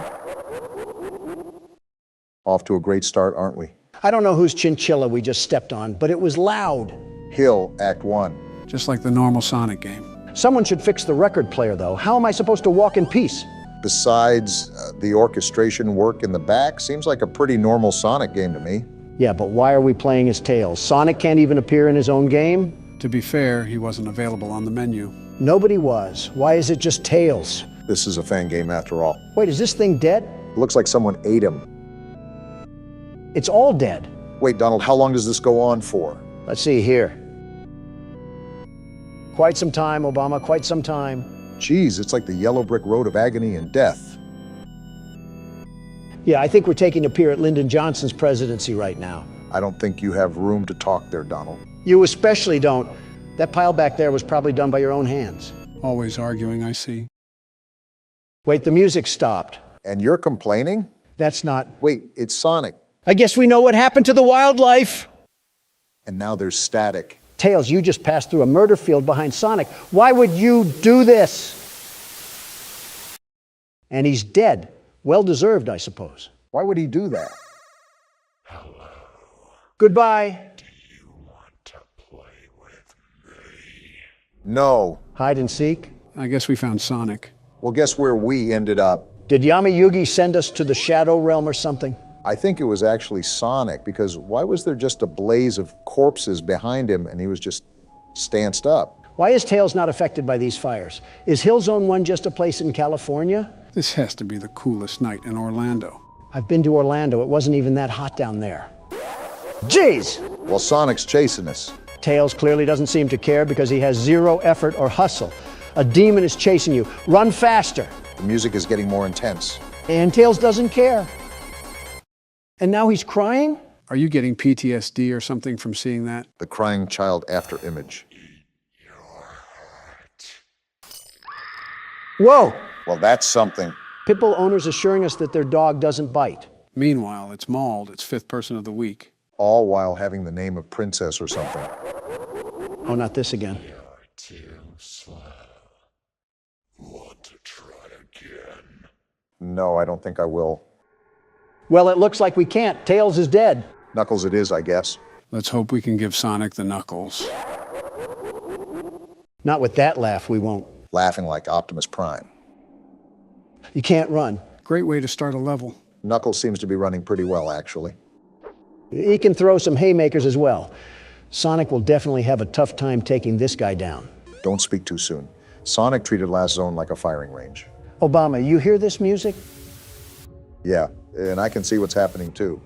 Off to a great start, aren't we? I don't know whose chinchilla we just stepped on, but it was loud. Hill, Act 1. Just like the normal Sonic game. Someone should fix the record player, though. How am I supposed to walk in peace? Besides the orchestration work in the back, seems like a pretty normal Sonic game to me. Yeah, but why are we playing as Tails? Sonic can't even appear in his own game? To be fair, he wasn't available on the menu. Nobody was. Why is it just Tails? This is a fan game after all. Wait, is this thing dead? Looks like someone ate him. It's all dead. Wait, Donald, how long does this go on for? Let's see here. Quite some time, Obama, quite some time. Geez, it's like the yellow brick road of agony and death. Yeah, I think we're taking a peer at Lyndon Johnson's presidency right now. I don't think you have room to talk there, Donald. You especially don't. That pile back there was probably done by your own hands. Always arguing, I see. Wait, the music stopped. And you're complaining? That's not... Wait, it's Sonic. I guess we know what happened to the wildlife. And now there's static. Tails, you just passed through a murder field behind Sonic. Why would you do this? And he's dead. Well deserved, I suppose. Why would he do that? Goodbye. No. Hide and seek. I guess we found Sonic. Well, guess where we ended up? Did Yami Yugi send us to the Shadow Realm or something? I think it was actually Sonic, because why was there just a blaze of corpses behind him and he was just stanced up? Why is Tails not affected by these fires? Is Hill Zone 1 just a place in California? This has to be the coolest night in Orlando. I've been to Orlando. It wasn't even that hot down there. Jeez! Well, Sonic's chasing us. Tails clearly doesn't seem to care because he has zero effort or hustle. A demon is chasing you. Run faster. The music is getting more intense. And Tails doesn't care. And now he's crying? Are you getting PTSD or something from seeing that? The crying child after image. Whoa! Well, that's something. Pitbull owners assuring us that their dog doesn't bite. Meanwhile, it's Mauled, its 5th person of the week. All while having the name of Princess or something. Oh, not this again. Want to try again? No, I don't think I will. Well, it looks like we can't. Tails is dead. Knuckles it is, I guess. Let's hope we can give Sonic the knuckles. Not with that laugh, we won't. Laughing like Optimus Prime. You can't run. Great way to start a level. Knuckles seems to be running pretty well, actually. He can throw some haymakers as well. Sonic will definitely have a tough time taking this guy down. Don't speak too soon. Sonic treated Last Zone like a firing range. Obama, you hear this music? Yeah, and I can see what's happening too.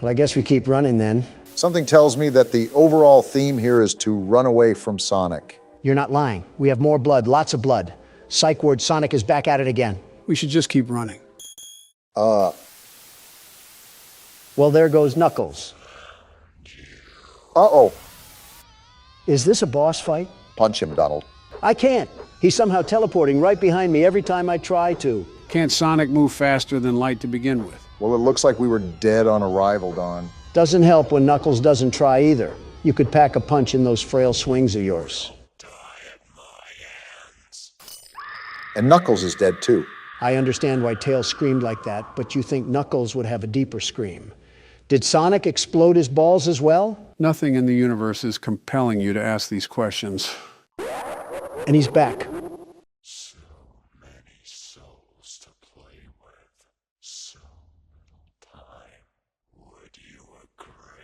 Well, I guess we keep running then. Something tells me that the overall theme here is to run away from Sonic. You're not lying. We have more blood, lots of blood. Psych ward, Sonic is back at it again. We should just keep running. Well, there goes Knuckles. Uh-oh. Is this a boss fight? Punch him, Donald. I can't. He's somehow teleporting right behind me every time I try to. Can't Sonic move faster than light to begin with? Well, it looks like we were dead on arrival, Don. Doesn't help when Knuckles doesn't try either. You could pack a punch in those frail swings of yours. Die at my And Knuckles is dead too. I understand why Tails screamed like that, but you think Knuckles would have a deeper scream. Did Sonic explode his balls as well? Nothing in the universe is compelling you to ask these questions. And he's back. So many souls to play with. So little time. Would you agree?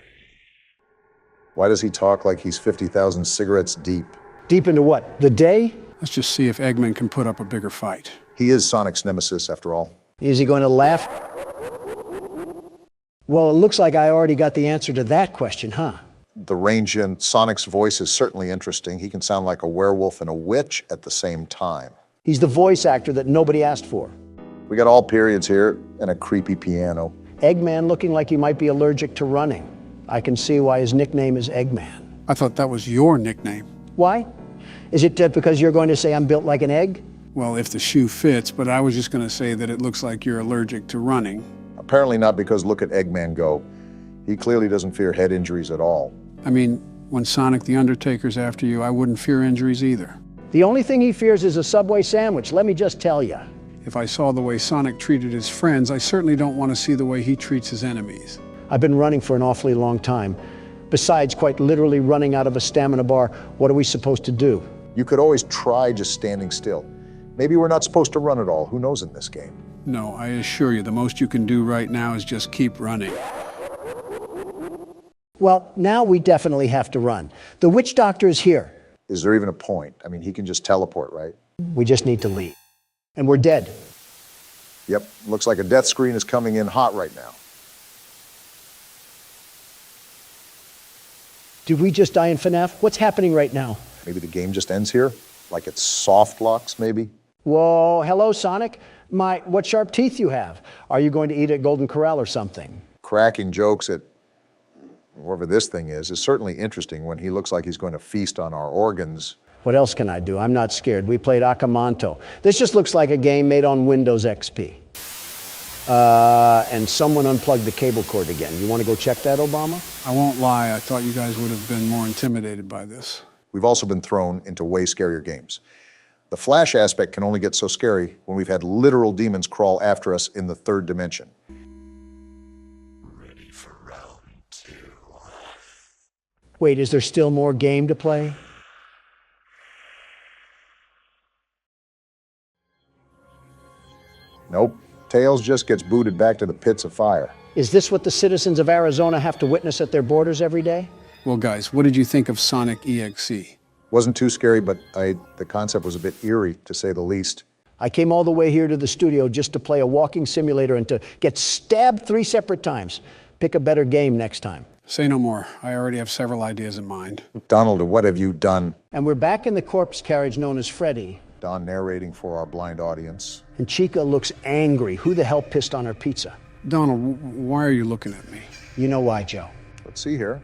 Why does he talk like he's 50,000 cigarettes deep? Deep into what? The day? Let's just see if Eggman can put up a bigger fight. He is Sonic's nemesis, after all. Is he going to laugh? Well, it looks like I already got the answer to that question, huh? The range in Sonic's voice is certainly interesting. He can sound like a werewolf and a witch at the same time. He's the voice actor that nobody asked for. We got all periods here and a creepy piano. Eggman looking like he might be allergic to running. I can see why his nickname is Eggman. I thought that was your nickname. Why? Is it because you're going to say I'm built like an egg? Well, if the shoe fits, but I was just going to say that it looks like you're allergic to running. Apparently not, because look at Eggman go. He clearly doesn't fear head injuries at all. I mean, when Sonic the Undertaker's after you, I wouldn't fear injuries either. The only thing he fears is a Subway sandwich, let me just tell you. If I saw the way Sonic treated his friends, I certainly don't want to see the way he treats his enemies. I've been running for an awfully long time. Besides, quite literally running out of a stamina bar, what are we supposed to do? You could always try just standing still. Maybe we're not supposed to run at all. Who knows in this game? No, I assure you, the most you can do right now is just keep running. Well, now we definitely have to run. The witch doctor is here. Is there even a point? I mean, he can just teleport, right? We just need to leave. And we're dead. Yep, looks like a death screen is coming in hot right now. Did we just die in FNAF? What's happening right now? Maybe the game just ends here? Like it's soft locks, maybe? Whoa, hello, Sonic. What sharp teeth you have. Are you going to eat at Golden Corral or something? Cracking jokes at wherever this thing is certainly interesting when he looks like he's going to feast on our organs. What else can I do? I'm not scared. We played Akamanto. This just looks like a game made on Windows XP. And someone unplugged the cable cord again. You want to go check that, Obama? I won't lie, I thought you guys would have been more intimidated by this. We've also been thrown into way scarier games. The Flash aspect can only get so scary when we've had literal demons crawl after us in the third dimension. Ready for round 2. Wait, is there still more game to play? Nope. Tails just gets booted back to the pits of fire. Is this what the citizens of Arizona have to witness at their borders every day? Well, guys, what did you think of Sonic EXE? Wasn't too scary, but the concept was a bit eerie, to say the least. I came all the way here to the studio just to play a walking simulator and to get stabbed 3 separate times. Pick a better game next time. Say no more. I already have several ideas in mind. Donald, what have you done? And we're back in the corpse carriage known as Freddy. Don narrating for our blind audience. And Chica looks angry. Who the hell pissed on her pizza? Donald, why are you looking at me? You know why, Joe. Let's see here.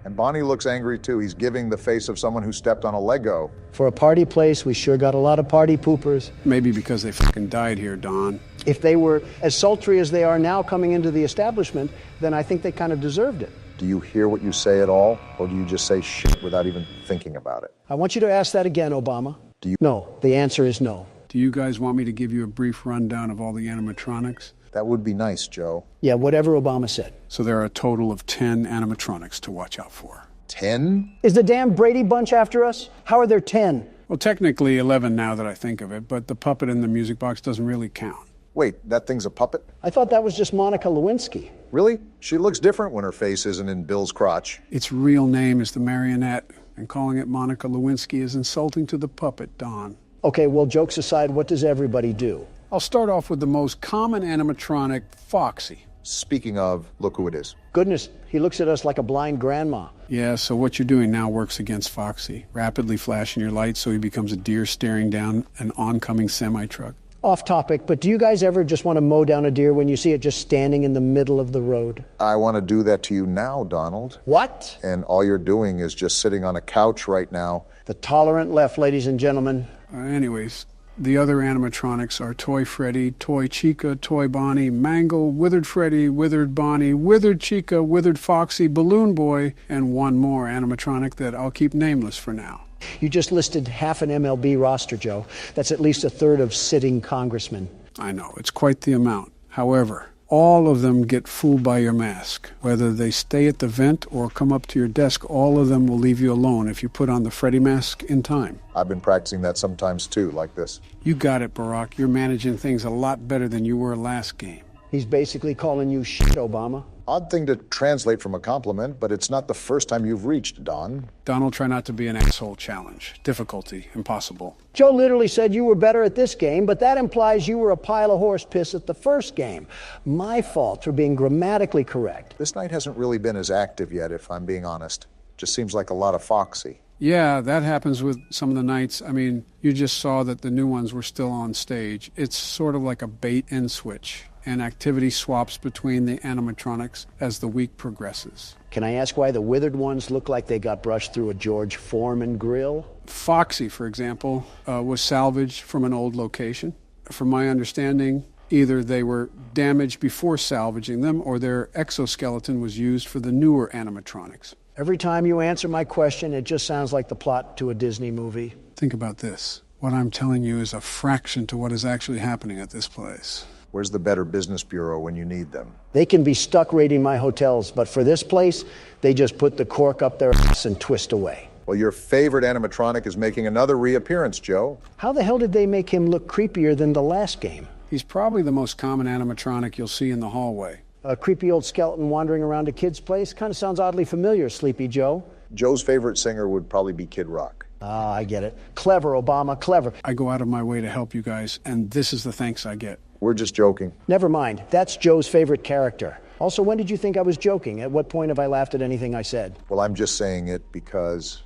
And Bonnie looks angry too. He's giving the face of someone who stepped on a Lego. For a party place, we sure got a lot of party poopers. Maybe because they fucking died here, Don. If they were as sultry as they are now coming into the establishment, then I think they kind of deserved it. Do you hear what you say at all? Or do you just say shit without even thinking about it? I want you to ask that again, Obama. Do you? No, the answer is no. Do you guys want me to give you a brief rundown of all the animatronics? That would be nice, Joe. Yeah, whatever Obama said. So there are a total of 10 animatronics to watch out for. 10? Is the damn Brady Bunch after us? How are there 10? Well, technically 11 now that I think of it, but the puppet in the music box doesn't really count. Wait, that thing's a puppet? I thought that was just Monica Lewinsky. Really? She looks different when her face isn't in Bill's crotch. Its real name is the marionette, and calling it Monica Lewinsky is insulting to the puppet, Don. Okay, well, jokes aside, what does everybody do? I'll start off with the most common animatronic, Foxy. Speaking of, look who it is. Goodness, he looks at us like a blind grandma. Yeah, so what you're doing now works against Foxy. Rapidly flashing your lights so he becomes a deer staring down an oncoming semi-truck. Off topic, but do you guys ever just want to mow down a deer when you see it just standing in the middle of the road? I want to do that to you now, Donald. What? And all you're doing is just sitting on a couch right now. The tolerant left, ladies and gentlemen. Anyways, the other animatronics are Toy Freddy, Toy Chica, Toy Bonnie, Mangle, Withered Freddy, Withered Bonnie, Withered Chica, Withered Foxy, Balloon Boy, and one more animatronic that I'll keep nameless for now. You just listed half an MLB roster, Joe. That's at least a third of sitting congressmen. I know, it's quite the amount. However, all of them get fooled by your mask. Whether they stay at the vent or come up to your desk, all of them will leave you alone if you put on the Freddy mask in time. I've been practicing that sometimes too, like this. You got it, Barack. You're managing things a lot better than you were last game. He's basically calling you shit, Obama. Odd thing to translate from a compliment, but it's not the first time you've reached, Don. Donald, try not to be an asshole challenge. Difficulty, impossible. Joe literally said you were better at this game, but that implies you were a pile of horse piss at the first game. My fault for being grammatically correct. This night hasn't really been as active yet, if I'm being honest. Just seems like a lot of Foxy. Yeah, that happens with some of the nights. I mean, you just saw that the new ones were still on stage. It's sort of like a bait and switch, and activity swaps between the animatronics as the week progresses. Can I ask why the withered ones look like they got brushed through a George Foreman grill? Foxy, for example, was salvaged from an old location. From my understanding, either they were damaged before salvaging them or their exoskeleton was used for the newer animatronics. Every time you answer my question, it just sounds like the plot to a Disney movie. Think about this. What I'm telling you is a fraction to what is actually happening at this place. Where's the Better Business Bureau when you need them? They can be stuck raiding my hotels, but for this place, they just put the cork up their ass and twist away. Well, your favorite animatronic is making another reappearance, Joe. How the hell did they make him look creepier than the last game? He's probably the most common animatronic you'll see in the hallway. A creepy old skeleton wandering around a kid's place? Kind of sounds oddly familiar, Sleepy Joe. Joe's favorite singer would probably be Kid Rock. Ah, I get it. Clever, Obama, clever. I go out of my way to help you guys, and this is the thanks I get. We're just joking. Never mind. That's Joe's favorite character. Also, when did you think I was joking? At what point have I laughed at anything I said? Well, I'm just saying it because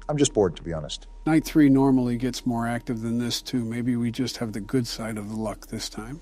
I'm just bored, to be honest. Night 3 normally gets more active than this, too. Maybe we just have the good side of the luck this time.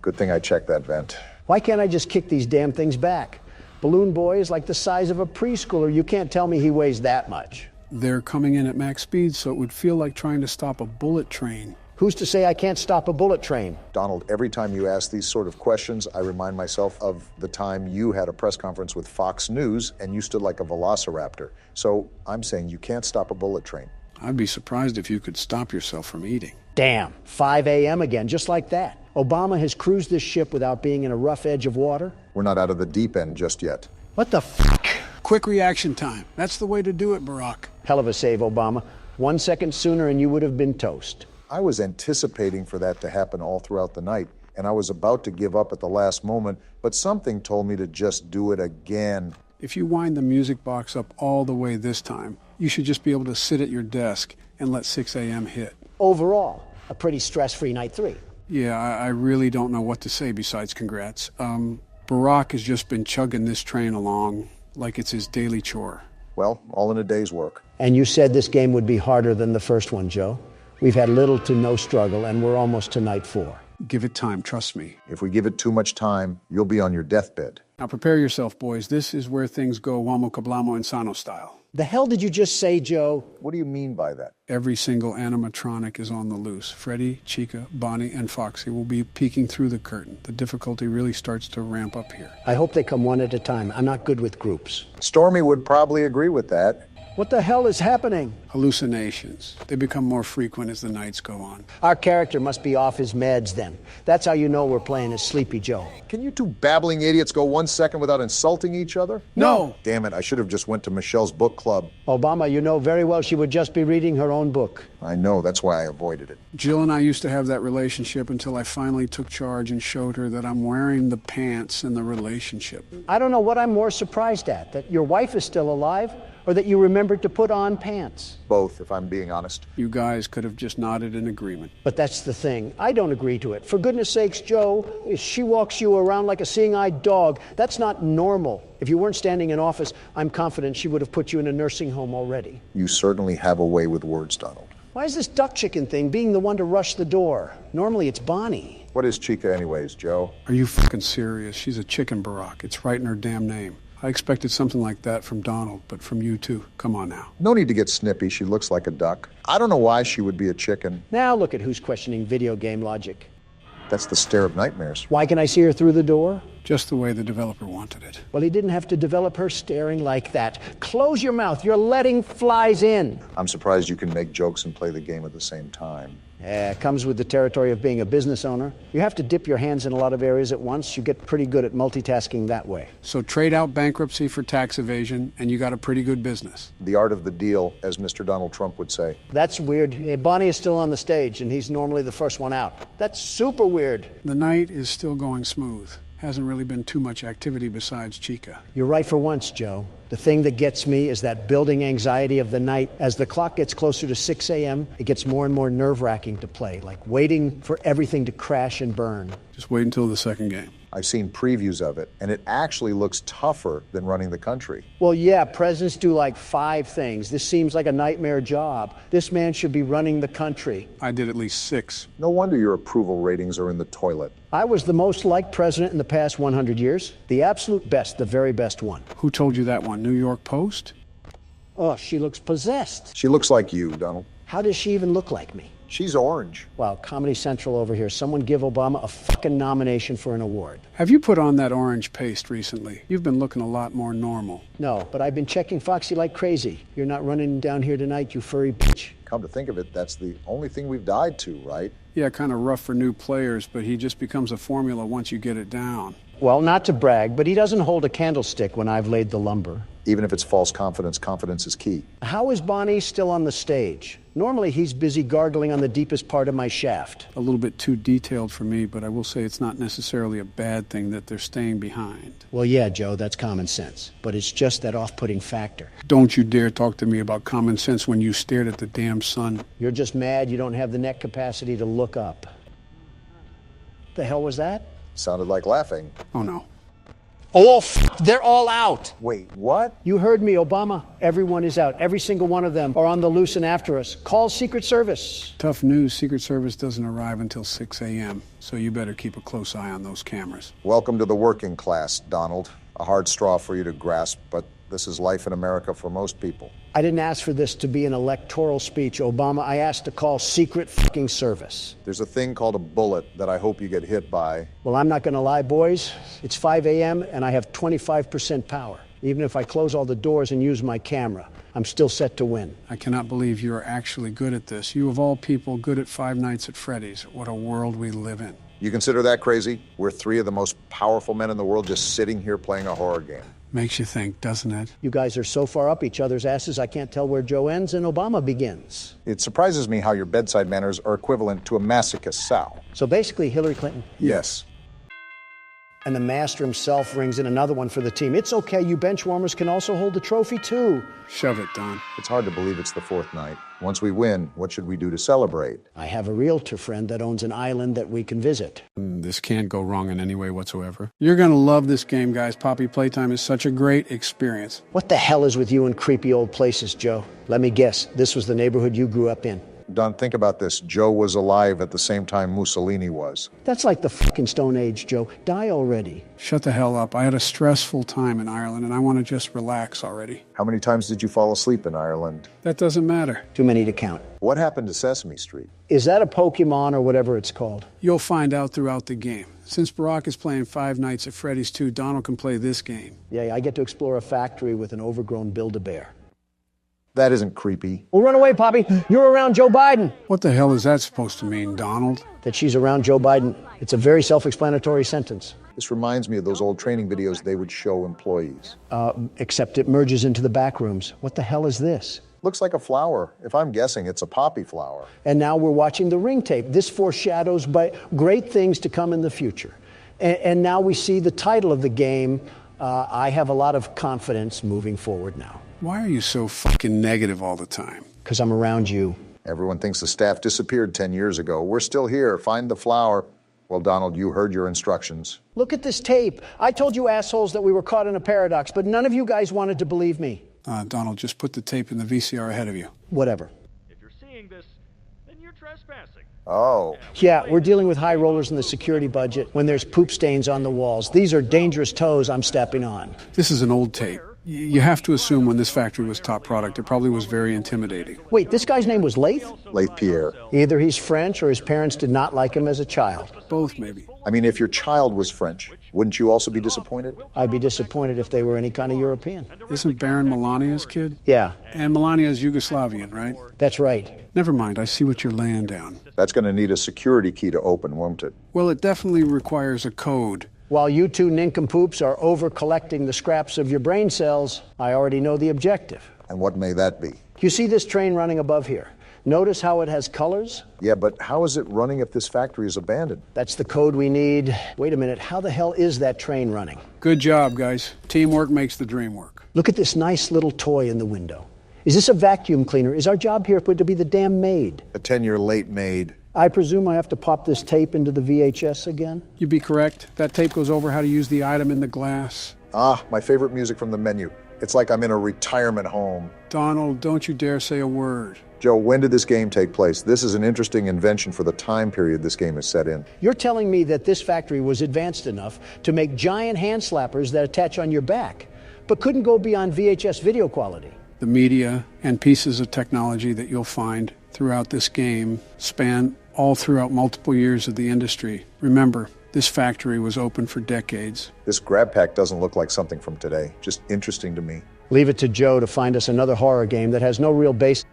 Good thing I checked that vent. Why can't I just kick these damn things back? Balloon Boy is like the size of a preschooler. You can't tell me he weighs that much. They're coming in at max speed, so it would feel like trying to stop a bullet train. Who's to say I can't stop a bullet train? Donald, every time you ask these sort of questions, I remind myself of the time you had a press conference with Fox News and you stood like a velociraptor. So I'm saying you can't stop a bullet train. I'd be surprised if you could stop yourself from eating. Damn, 5 a.m. again, just like that. Obama has cruised this ship without being in a rough edge of water. We're not out of the deep end just yet. What the fuck? Quick reaction time. That's the way to do it, Barack. Hell of a save, Obama. 1 second sooner and you would have been toast. I was anticipating for that to happen all throughout the night, and I was about to give up at the last moment, but something told me to just do it again. If you wind the music box up all the way this time, you should just be able to sit at your desk and let 6 a.m. hit. Overall, a pretty stress-free night 3. Yeah, I really don't know what to say besides congrats. Barack has just been chugging this train along like it's his daily chore. Well, all in a day's work. And you said this game would be harder than the first one, Joe. We've had little to no struggle, and we're almost to night 4. Give it time, trust me. If we give it too much time, you'll be on your deathbed. Now prepare yourself, boys. This is where things go Wamo Kablamo Insano style. The hell did you just say, Joe? What do you mean by that? Every single animatronic is on the loose. Freddy, Chica, Bonnie, and Foxy will be peeking through the curtain. The difficulty really starts to ramp up here. I hope they come one at a time. I'm not good with groups. Stormy would probably agree with that. What the hell is happening? Hallucinations. They become more frequent as the nights go on. Our character must be off his meds then. That's how you know we're playing as Sleepy Joe. Can you two babbling idiots go 1 second without insulting each other? No! Damn it, I should have just went to Michelle's book club. Obama, you know very well she would just be reading her own book. I know, that's why I avoided it. Jill and I used to have that relationship until I finally took charge and showed her that I'm wearing the pants in the relationship. I don't know what I'm more surprised at, that your wife is still alive or that you remembered to put on pants. Both, if I'm being honest. You guys could have just nodded in agreement. But that's the thing. I don't agree to it. For goodness sakes, Joe, if she walks you around like a seeing-eyed dog, that's not normal. If you weren't standing in office, I'm confident she would have put you in a nursing home already. You certainly have a way with words, Donald. Why is this duck chicken thing being the one to rush the door? Normally it's Bonnie. What is Chica anyways, Joe? Are you fucking serious? She's a chicken, Barack. It's right in her damn name. I expected something like that from Donald, but from you too. Come on now. No need to get snippy. She looks like a duck. I don't know why she would be a chicken. Now look at who's questioning video game logic. That's the stare of nightmares. Why can I see her through the door? just the way the developer wanted it. Well, he didn't have to develop her staring like that. Close your mouth. You're letting flies in. I'm surprised you can make jokes and play the game at the same time. Yeah, it comes with the territory of being a business owner. You have to dip your hands in a lot of areas at once. You get pretty good at multitasking that way. So trade out bankruptcy for tax evasion, and you got a pretty good business. The art of the deal, as Mr. Donald Trump would say. That's weird. Bonnie is still on the stage, and he's normally the first one out. That's super weird. The night is still going smooth. Hasn't really been too much activity besides Chica. You're right for once, Joe. The thing that gets me is that building anxiety of the night. As the clock gets closer to 6 a.m., it gets more and more nerve-wracking to play, like waiting for everything to crash and burn. Just wait until the second game. I've seen previews of it, and it actually looks tougher than running the country. Well, yeah, presidents do like 5 things. This seems like a nightmare job. This man should be running the country. I did at least 6. No wonder your approval ratings are in the toilet. I was the most liked president in the past 100 years. The absolute best, the very best one. Who told you that one? New York Post? Oh, she looks possessed. She looks like you, Donald. How does she even look like me? She's orange. Wow, Comedy Central over here. Someone give Obama a fucking nomination for an award. Have you put on that orange paste recently? You've been looking a lot more normal. No, but I've been checking Foxy like crazy. You're not running down here tonight, you furry bitch. Come to think of it, that's the only thing we've died to, right? Yeah, kind of rough for new players, but he just becomes a formula once you get it down. Well, not to brag, but he doesn't hold a candlestick when I've laid the lumber. Even if it's false confidence, confidence is key. How is Bonnie still on the stage? Normally he's busy gargling on the deepest part of my shaft. A little bit too detailed for me, but I will say it's not necessarily a bad thing that they're staying behind. Well, yeah, Joe, that's common sense. But it's just that off-putting factor. Don't you dare talk to me about common sense when you stared at the damn sun. You're just mad you don't have the neck capacity to look up. The hell was that? Sounded like laughing. Oh, no. Oh, they're all out. Wait, what? You heard me, Obama. Everyone is out. Every single one of them are on the loose and after us. Call Secret Service. Tough news, Secret Service doesn't arrive until 6 a.m., so you better keep a close eye on those cameras. Welcome to the working class, Donald. A hard straw for you to grasp, but this is life in America for most people. I didn't ask for this to be an electoral speech, Obama. I asked to call Secret fucking Service. There's a thing called a bullet that I hope you get hit by. Well, I'm not going to lie, boys. It's 5 a.m. and I have 25% power. Even if I close all the doors and use my camera, I'm still set to win. I cannot believe you are actually good at this. You, of all people, good at Five Nights at Freddy's. What a world we live in. You consider that crazy? We're 3 of the most powerful men in the world just sitting here playing a horror game. Makes you think, doesn't it? You guys are so far up each other's asses, I can't tell where Joe ends and Obama begins. It surprises me how your bedside manners are equivalent to a masochist sow. So basically, Hillary Clinton. Yes. And the master himself rings in another one for the team. It's okay, you bench warmers can also hold the trophy too. Shove it, Don. It's hard to believe it's the 4th night. Once we win, what should we do to celebrate? I have a realtor friend that owns an island that we can visit. This can't go wrong in any way whatsoever. You're going to love this game, guys. Poppy Playtime is such a great experience. What the hell is with you in creepy old places, Joe? Let me guess, this was the neighborhood you grew up in. Don, think about this. Joe was alive at the same time Mussolini was. That's like the fucking Stone Age, Joe. Die already. Shut the hell up. I had a stressful time in Ireland, and I want to just relax already. How many times did you fall asleep in Ireland? That doesn't matter. Too many to count. What happened to Sesame Street? Is that a Pokemon or whatever it's called? You'll find out throughout the game. Since Barack is playing Five Nights at Freddy's 2, Donald can play this game. Yeah, I get to explore a factory with an overgrown Build-A-Bear. That isn't creepy. Well, run away, Poppy. You're around Joe Biden. What the hell is that supposed to mean, Donald? That she's around Joe Biden. It's a very self-explanatory sentence. This reminds me of those old training videos they would show employees. Except it merges into the back rooms. What the hell is this? Looks like a flower. If I'm guessing, it's a poppy flower. And now we're watching the ring tape. This foreshadows great things to come in the future. And now we see the title of the game. I have a lot of confidence moving forward now. Why are you so fucking negative all the time? Because I'm around you. Everyone thinks the staff disappeared 10 years ago. We're still here. Find the flower. Well, Donald, you heard your instructions. Look at this tape. I told you assholes that we were caught in a paradox, but none of you guys wanted to believe me. Donald, just put the tape in the VCR ahead of you. Whatever. If you're seeing this, then you're trespassing. Oh. Yeah, we're dealing with high rollers in the security budget when there's poop stains on the walls. These are dangerous toes I'm stepping on. This is an old tape. You have to assume when this factory was top product, it probably was very intimidating. Wait, this guy's name was Laith? Laith Pierre. Either he's French or his parents did not like him as a child. Both, maybe. I mean, if your child was French, wouldn't you also be disappointed? I'd be disappointed if they were any kind of European. Isn't Baron Melania's kid? Yeah, And Melania's Yugoslavian, right? that's right. Never mind, I see what you're laying down. That's going to need a security key to open, won't it? Well, it definitely requires a code. While you two nincompoops are over collecting the scraps of your brain cells, I already know the objective. And what may that be? You see this train running above here? Notice how it has colors? Yeah, but how is it running if this factory is abandoned? That's the code we need. Wait a minute, how the hell is that train running? Good job, guys. Teamwork makes the dream work. Look at this nice little toy in the window. Is this a vacuum cleaner? Is our job here to be the damn maid? A 10-year late maid. I presume I have to pop this tape into the VHS again? You'd be correct. That tape goes over how to use the item in the glass. Ah, my favorite music from the menu. It's like I'm in a retirement home. Donald, don't you dare say a word. Joe, when did this game take place? This is an interesting invention for the time period this game is set in. You're telling me that this factory was advanced enough to make giant hand slappers that attach on your back, but couldn't go beyond VHS video quality? The media and pieces of technology that you'll find throughout this game span all throughout multiple years of the industry. Remember, this factory was open for decades. This grab pack doesn't look like something from today. Just interesting to me. Leave it to Joe to find us another horror game that has no real base.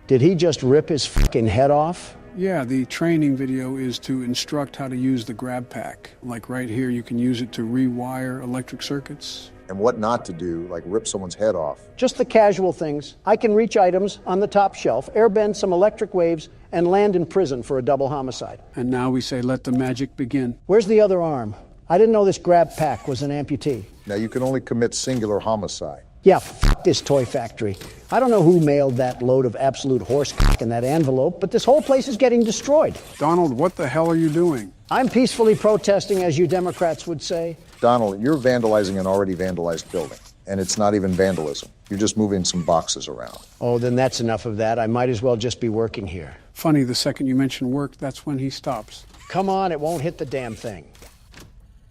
Did he just rip his fucking head off? Yeah, the training video is to instruct how to use the grab pack. Like right here, you can use it to rewire electric circuits. And what not to do, like rip someone's head off. Just the casual things. I can reach items on the top shelf, airbend some electric waves, and land in prison for a double homicide. And now we say, let the magic begin. Where's the other arm? I didn't know this grab pack was an amputee. Now, you can only commit singular homicide. Yeah, f this toy factory. I don't know who mailed that load of absolute horse cock in that envelope, but this whole place is getting destroyed. Donald, what the hell are you doing? I'm peacefully protesting, as you Democrats would say. Donald, you're vandalizing an already vandalized building. And it's not even vandalism. You're just moving some boxes around. Oh, then that's enough of that. I might as well just be working here. Funny, the second you mention work, that's when he stops. Come on, it won't hit the damn thing.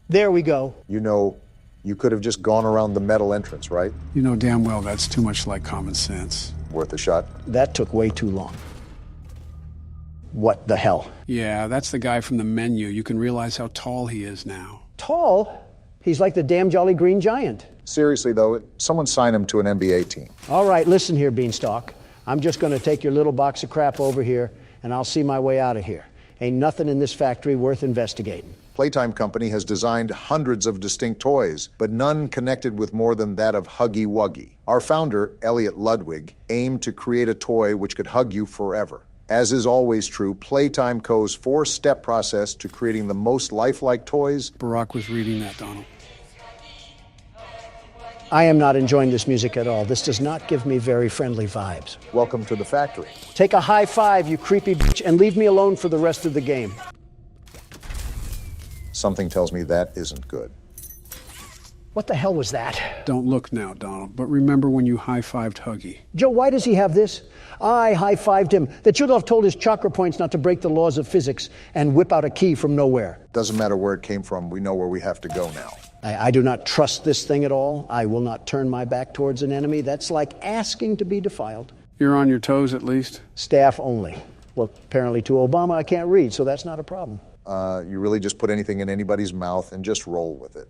There we go. You know, you could have just gone around the metal entrance, right? You know damn well that's too much like common sense. Worth a shot. That took way too long. What the hell? Yeah, that's the guy from the menu. You can realize how tall he is now. Tall? He's like the damn Jolly Green Giant. Seriously, though, someone sign him to an NBA team. All right, listen here, Beanstalk. I'm just going to take your little box of crap over here, and I'll see my way out of here. Ain't nothing in this factory worth investigating. Playtime Company has designed hundreds of distinct toys, but none connected with more than that of Huggy Wuggy. Our founder, Elliot Ludwig, aimed to create a toy which could hug you forever. As is always true, Playtime Co.'s four-step process to creating the most lifelike toys. Barack was reading that, Donald. I am not enjoying this music at all. This does not give me very friendly vibes. Welcome to the factory. Take a high five, you creepy bitch, and leave me alone for the rest of the game. Something tells me that isn't good. What the hell was that? Don't look now, Donald, but remember when you high-fived Huggy. Joe, why does he have this? I high-fived him. That should have told his chakra points not to break the laws of physics and whip out a key from nowhere. Doesn't matter where it came from, we know where we have to go now. I do not trust this thing at all. I will not turn my back towards an enemy. That's like asking to be defiled. You're on your toes, at least? Staff only. Well, apparently to Obama I can't read, so that's not a problem. You really just put anything in anybody's mouth and just roll with it.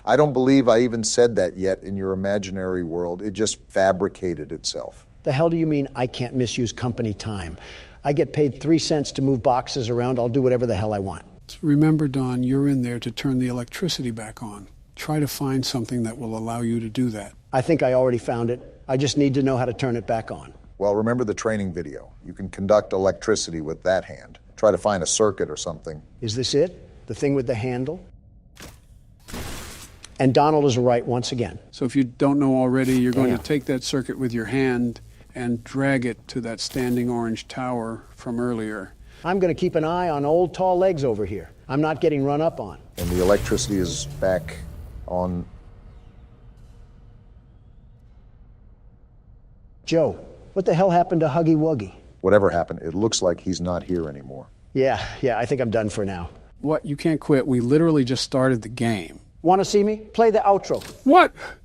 I don't believe I even said that yet in your imaginary world. It just fabricated itself. The hell do you mean I can't misuse company time? I get paid 3 cents to move boxes around. I'll do whatever the hell I want. Remember, Don, you're in there to turn the electricity back on. Try to find something that will allow you to do that. I think I already found it. I just need to know how to turn it back on. Well, remember the training video. You can conduct electricity with that hand. Try to find a circuit or something. Is this it? The thing with the handle? And Donald is right once again. So if you don't know already, you're going Damn. to take that circuit with your hand and drag it to that standing orange tower from earlier. I'm going to keep an eye on old tall legs over here. I'm not getting run up on. And the electricity is back on. Joe, what the hell happened to Huggy Wuggy? Whatever happened, it looks like he's not here anymore. Yeah, I think I'm done for now. What? You can't quit. We literally just started the game. Want to see me? Play the outro. What?